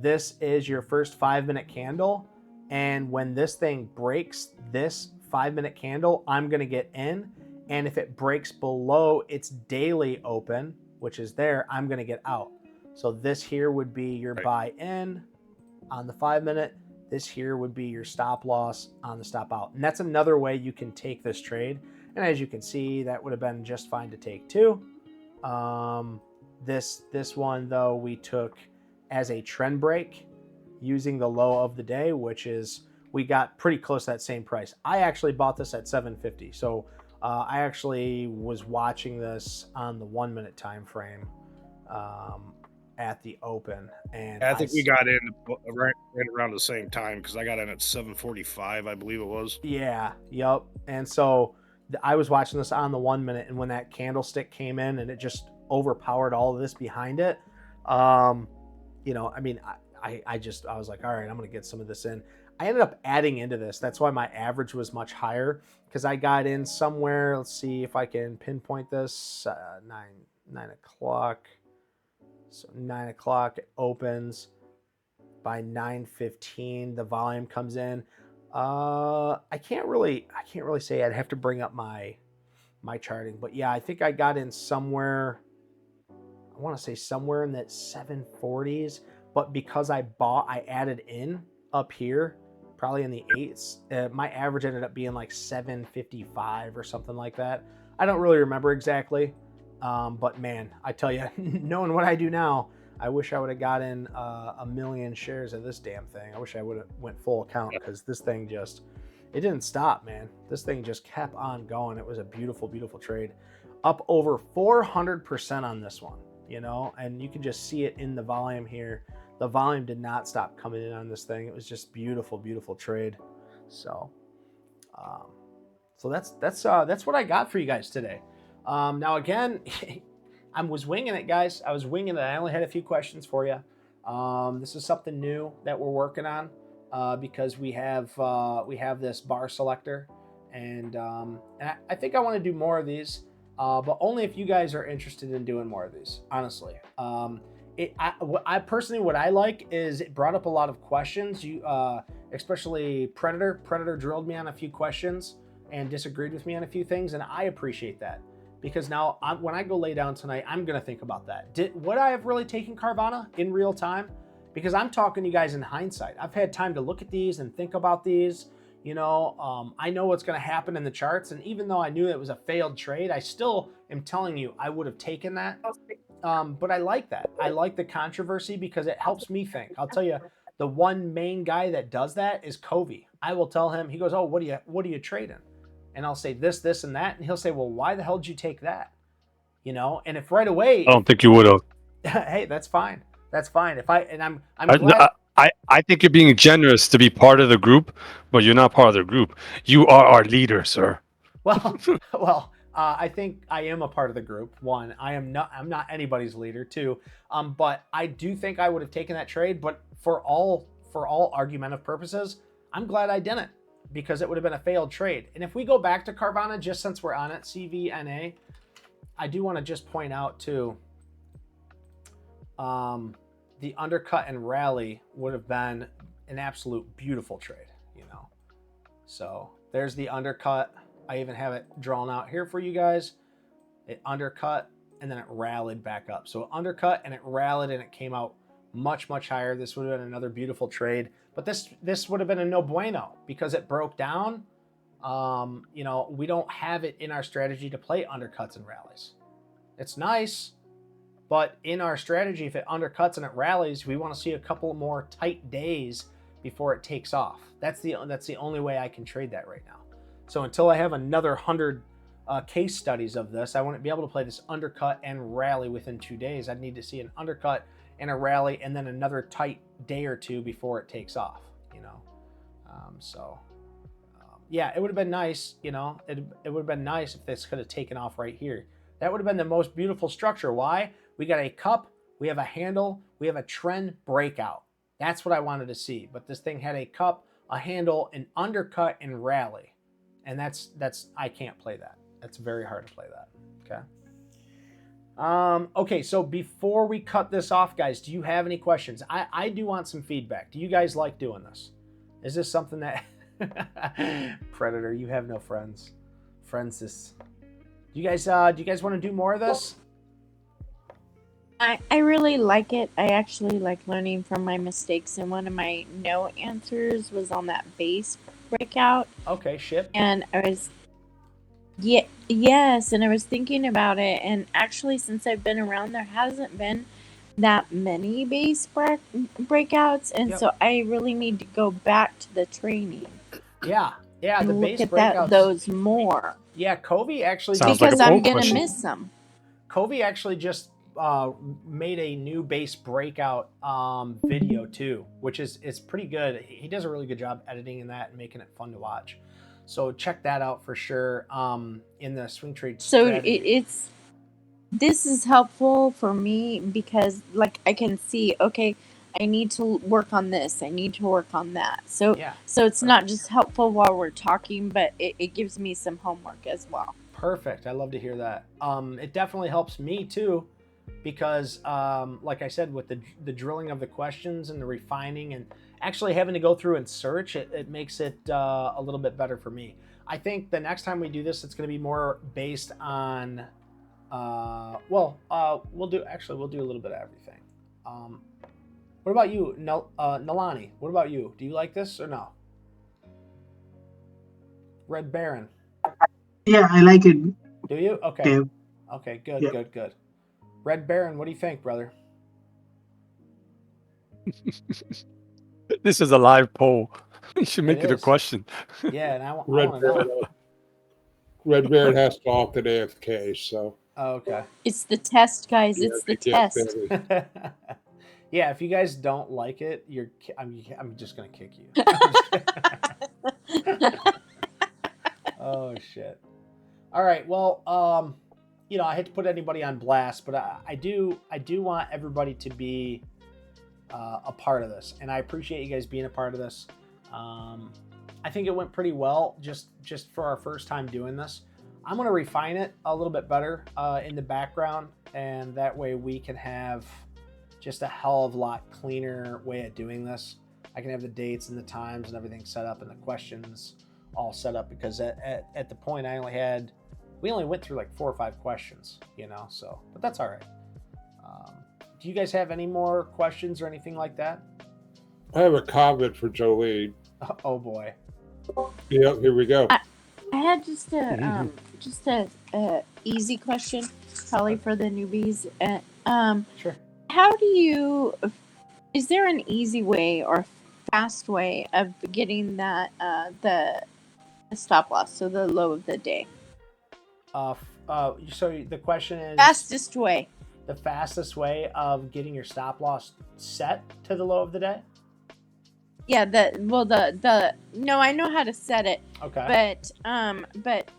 this is your first 5 minute candle, and when this thing breaks this 5 minute candle, I'm going to get in, And if it breaks below its daily open, which is there, I'm going to get out. So this here would be your buy in on the 5 minute. This here would be your stop loss on the stop out. And that's another way you can take this trade. And as you can see, that would have been just fine to take too. This one though, we took as a trend break using the low of the day, which is, we got pretty close to that same price. I actually bought this at 750. So I actually was watching this on the 1 minute time frame at the open, and I think we got in right around the same time, because I got in at 7:45, I believe it was. Yeah, yep. And so I was watching this on the 1 minute, and when that candlestick came in and it just overpowered all of this behind it, you know, I mean, I was like, all right, I'm gonna get some of this in. I ended up adding into this. That's why my average was much higher, because I got in somewhere. Let's see if I can pinpoint this. 9 o'clock. So 9 o'clock it opens. By 9:15, the volume comes in. I can't really say. I'd have to bring up my charting, but yeah, I think I got in somewhere. I want to say somewhere in that 740s, but because I added in up here, probably in the 8s. My average ended up being like 755 or something like that. I don't really remember exactly, but man, I tell you, knowing what I do now, I wish I would have got in 1 million shares of this damn thing. I wish I would have went full account, because this thing just, it didn't stop, man. This thing just kept on going. It was a beautiful, beautiful trade. Up over 400% on this one, you know, and you can just see it in the volume here. The volume did not stop coming in on this thing. It was just beautiful, beautiful trade. So, so that's what I got for you guys today. Now again, I was winging it, guys. I was winging it. I only had a few questions for you. This is something new that we're working on because we have this bar selector, and I think I want to do more of these, but only if you guys are interested in doing more of these. Honestly, I personally, what I like is it brought up a lot of questions. You, especially Predator drilled me on a few questions and disagreed with me on a few things, and I appreciate that. Because now, when I go lay down tonight, I'm going to think about that. Would I have really taken Carvana in real time? Because I'm talking to you guys in hindsight. I've had time to look at these and think about these. You know, I know what's going to happen in the charts. And even though I knew it was a failed trade, I still am telling you I would have taken that. But I like that. I like the controversy because it helps me think. I'll tell you, the one main guy that does that is Covey. I will tell him, he goes, oh, what are you trading? And I'll say this, and that. And he'll say, well, why the hell did you take that? You know, and if right away, I don't think you would have. hey, that's fine. That's fine. I'm glad. I think you're being generous to be part of the group, but you're not part of the group. You are our leader, sir. Well, I think I am a part of the group. One, I'm not anybody's leader. Two, but I do think I would have taken that trade. But for all argumentative purposes, I'm glad I didn't, because it would have been a failed trade. And if we go back to Carvana, just since we're on it, CVNA, I do want to just point out too, the undercut and rally would have been an absolute beautiful trade, you know. So there's the undercut. I even have it drawn out here for you guys. It undercut and then it rallied back up. So it undercut and it rallied and it came out much, much higher. This would have been another beautiful trade. But this would have been a no bueno because it broke down. You know, we don't have it in our strategy to play undercuts and rallies. It's nice, but in our strategy, if it undercuts and it rallies, we want to see a couple more tight days before it takes off. That's the only way I can trade that right now. So until I have another 100 case studies of this, I wouldn't be able to play this undercut and rally within 2 days. I'd need to see an undercut and a rally and then another tight day or two before it takes off, you know. Yeah, it would have been nice, you know, it would have been nice if this could have taken off right here. That would have been the most beautiful structure. Why? We got a cup, we have a handle, we have a trend breakout. That's what I wanted to see. But this thing had a cup, a handle, an undercut, and rally. And that's I can't play that. That's very hard to play that. Okay. Okay, so before we cut this off, guys, do you have any questions? I do want some feedback. Do you guys like doing this? Is this something that Predator, you have no friends. Friends Do you guys want to do more of this? I really like it. I actually like learning from my mistakes, and one of my no answers was on that base breakout. Okay, ship. And I was, yes, and I was thinking about it, and actually, since I've been around, there hasn't been that many base breakouts, and Yep. so I really need to go back to the training Yeah, the and look base at breakouts. those more. Yeah, Covey actually Sounds like because a I'm poll gonna question. miss them. Covey actually just made a new base breakout video too, which is pretty good. He does a really good job editing in that and making it fun to watch. So check that out for sure. In the swing trade So strategy. this is helpful for me because like I can see, okay, I need to work on this, I need to work on that. So Yeah, so it's not just helpful while we're talking, but it gives me some homework as well. perfect. I love to hear that. It definitely helps me too, because like I said, with the drilling of the questions and the refining and actually having to go through and search, it makes it a little bit better for me. I think the next time we do this, it's going to be more based on we'll do a little bit of everything. What about you, Nalani? What about you? Do you like this or no? Red Baron. Yeah, I like it. Do you? Okay. Dave. Okay, good, Yeah. good. Red Baron, what do you think, brother? This is a live poll. You should make It it a is. question. Yeah, and I want Red to Baron, know. Red Baron has to opt in AFK, so Oh, okay. It's the test, guys. yeah, It's the he gets test. busy. Yeah, if you guys don't like it, I'm just gonna kick you. Oh shit. All right. Well, I hate to put anybody on blast, but I do want everybody to be a part of this, and I appreciate you guys being a part of this. I think it went pretty well just for our first time doing this. I'm gonna refine it a little bit better in the background, and that way we can have just a hell of a lot cleaner way of doing this. I can have the dates and the times and everything set up and the questions all set up, because at the point we only went through like 4 or 5 questions, so, but that's all right. Do you guys have any more questions or anything like that? I have a comment for Jolene. Oh boy. Yep, here we go. I had just a easy question, probably for the newbies. Sure. How is there an easy way or fast way of getting that the stop loss, so the low of the day? So the question is Fastest way. the fastest way of getting your stop loss set to the low of the day? Yeah, no, I know how to set it. Okay. But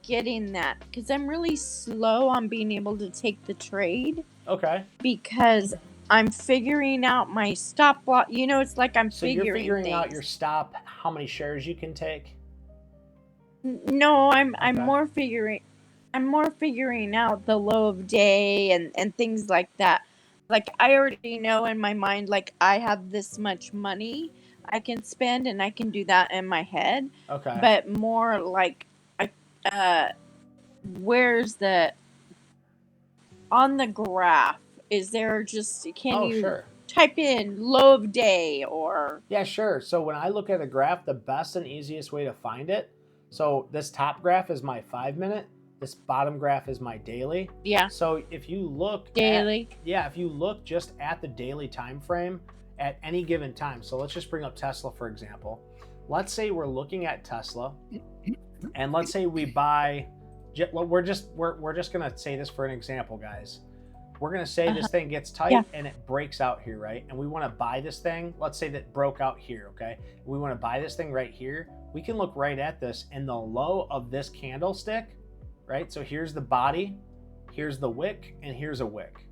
getting that, because I'm really slow on being able to take the trade. Okay. Because I'm figuring out my stop loss. It's like I'm So figuring you're figuring things. out your stop, how many shares you can take? No, I'm Okay. more figuring out the low of day and things like that. Like I already know in my mind, like I have this much money I can spend, and I can do that in my head. Okay. But more like, where's the on the graph? Is there just Sure. type in low of day or? Yeah, sure. So when I look at a graph, the best and easiest way to find it, so this top graph is my 5-minute, this bottom graph is my daily. Yeah. So if you look Daily. if you look just at the daily time frame at any given time. So let's just bring up Tesla, for example. Let's say we're looking at Tesla, and let's say we buy, we're just going to say this for an example, guys. We're going to say this thing gets tight and it breaks out here, right? And we want to buy this thing. Let's say that broke out here, okay? We want to buy this thing right here. We can look right at this, and the low of this candlestick, right? So here's the body, here's the wick, and here's a wick.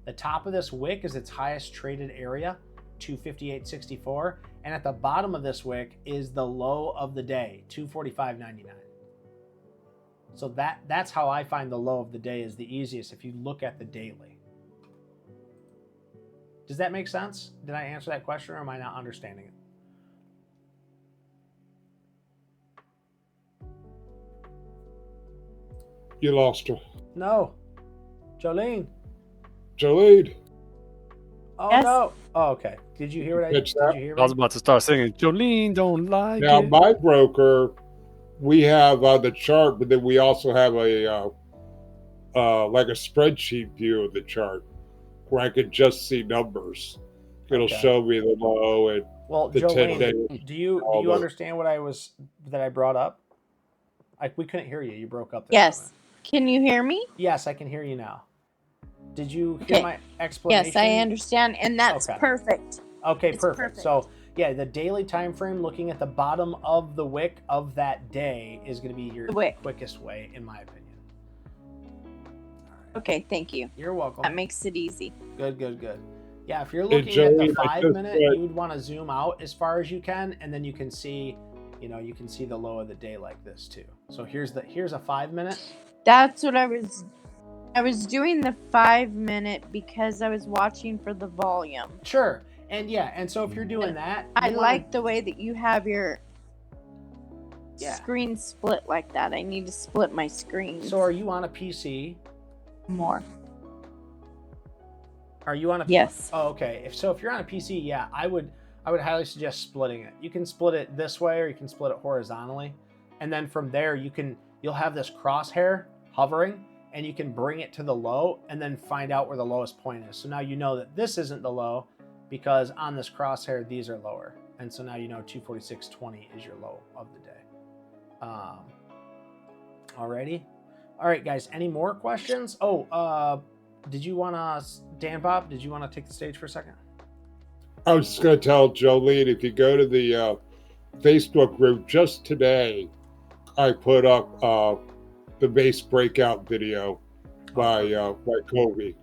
The top of this wick is its highest traded area, 258.64, and at the bottom of this wick is the low of the day, 245.99. So that's how I find the low of the day is the easiest if you look at the daily. Does that make sense? Did I answer that question, or am I not understanding it? You lost her. No. Jolene. Jolene, Oh Yes. no. Oh, okay. Did you hear what Catch did that? you hear I was me? about to start singing. Jolene don't like now it. my broker, we have the chart, but then we also have a like a spreadsheet view of the chart where I can just see numbers. It'll Okay. show me the low and Well, the 10-day. Jolene, do you understand what I brought up? We couldn't hear you. You broke up there. Yes. Can you hear me? Yes, I can hear you now. Did you hear Okay. my explanation? Yes, I understand, and that's Okay. perfect. Okay, It's perfect. perfect. So, yeah, the daily time frame, looking at the bottom of the wick of that day, is going to be your The wick. quickest way, in my opinion. Okay, thank you. You're welcome. That makes it easy. Good. Yeah, if you're Hey, looking at the Jolene, I 5 just minute, said- you would want to zoom out as far as you can, and then you can see, you can see the low of the day like this too. So here's a 5 minute. That's what I was doing the 5 minute because I was watching for the volume. Sure. And yeah, and so if you're doing that, I you wanna- like the way that you have your Yeah. screen split like that. I need to split my screen So are you on a PC? more. Are you on a Yes. Oh, okay. If you're on a PC, yeah, I would highly suggest splitting it. You can split it this way or you can split it horizontally. And then from there you'll have this crosshair hovering and you can bring it to the low and then find out where the lowest point is. So now you know that this isn't the low because on this crosshair these are lower. And so now you know 246.20 is your low of the day. Alrighty. All right, guys, any more questions? Did you want to, Dan Bob, did you want to take the stage for a second? I was just going to tell Jolene, if you go to the Facebook group just today, I put up the base breakout video by Kobe.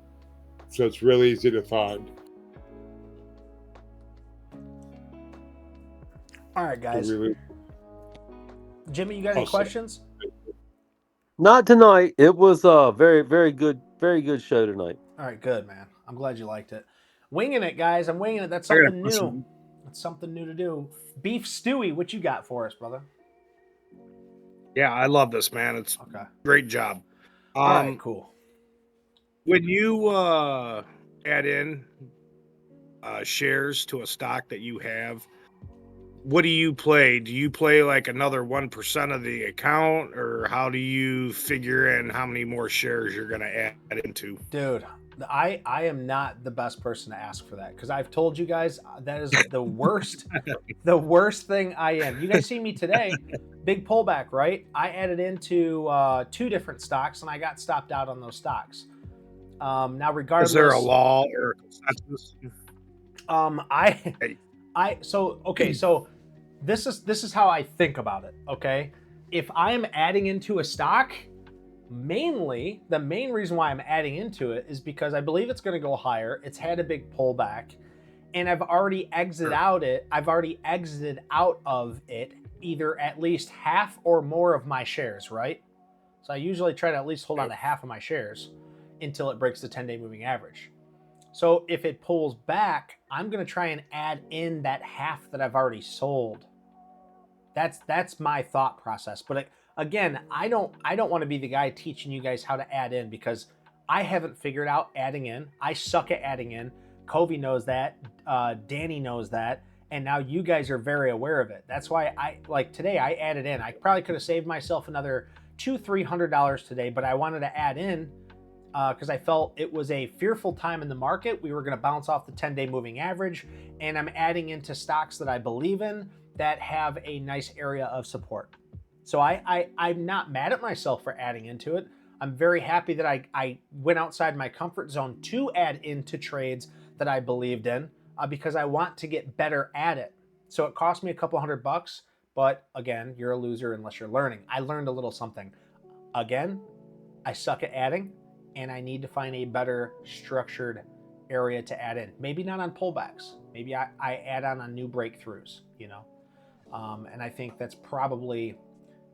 So it's really easy to find. All right, guys. Really, Jimmy, you got any Awesome. questions? Not tonight. It was a very, very good show tonight. All right, good, man. I'm glad you liked it. Winging it, guys. I'm winging it. That's I got a something new. question. That's something new to do. Beef Stewie, what you got for us, brother? Yeah, I love this, man. It's Okay. great job. All right, cool. When you add in shares to a stock that you have, what do you play? Do you play like another 1% of the account, or how do you figure in how many more shares you're going to add into? Dude, I am not the best person to ask for that because I've told you guys that is the worst, the worst thing I am. You guys see me today, big pullback, right? I added into 2 different stocks and I got stopped out on those stocks. Now, regardless, Is there a law or a consensus? So this is how I think about it. Okay, if I'm adding into a stock, the main reason why I'm adding into it is because I believe it's going to go higher. It's had a big pullback, and I've already exited out of it either at least half or more of my shares, right? So I usually try to at least hold on to half of my shares until it breaks the 10-day moving average. So if it pulls back, I'm going to try and add in that half that I've already sold. That's my thought process. But again, I don't want to be the guy teaching you guys how to add in because I haven't figured out adding in. I suck at adding in. Covey knows that. Danny knows that. And now you guys are very aware of it. That's why today I added in. I probably could have saved myself another $200-300 today, but I wanted to add in because I felt it was a fearful time in the market. We were going to bounce off the 10-day moving average, and I'm adding into stocks that I believe in that have a nice area of support. So I'm not mad at myself for adding into it. I'm very happy that I went outside my comfort zone to add into trades that I believed in because I want to get better at it. So it cost me a couple $100, but again, you're a loser unless you're learning. I learned a little something. Again, I suck at adding, and I need to find a better structured area to add in. Maybe not on pullbacks. Maybe I add on new breakthroughs, and I think that's probably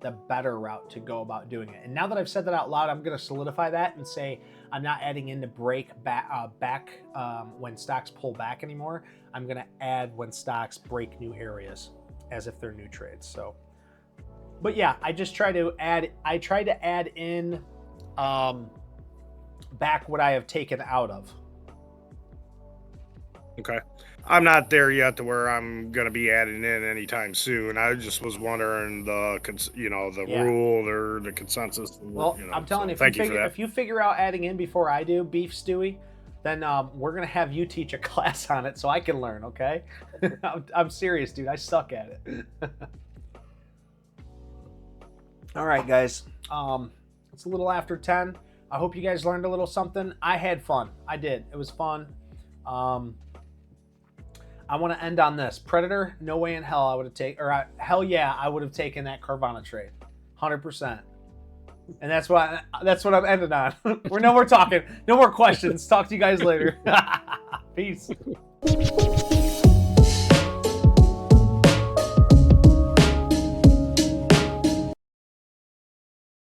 the better route to go about doing it. And now that I've said that out loud, I'm going to solidify that and say I'm not adding in to break back when stocks pull back anymore. I'm going to add when stocks break new areas as if they're new trades. So, but yeah, I just try to add. I try to add in back what I have taken out of. Okay. I'm not there yet to where I'm going to be adding in anytime soon. I just was wondering the Yeah. rule or the consensus. Well, I'm telling you, if you figure out adding in before I do, Beef Stewie, then we're going to have you teach a class on it so I can learn, okay? I'm serious, dude. I suck at it. All right, guys. It's a little after 10. I hope you guys learned a little something. I had fun. I did. It was fun. I want to end on this. Predator, no way in hell I would have taken, or hell yeah, I would have taken that Carvana trade. 100%. And that's what I'm ending on. We're no more talking. No more questions. Talk to you guys later. Peace.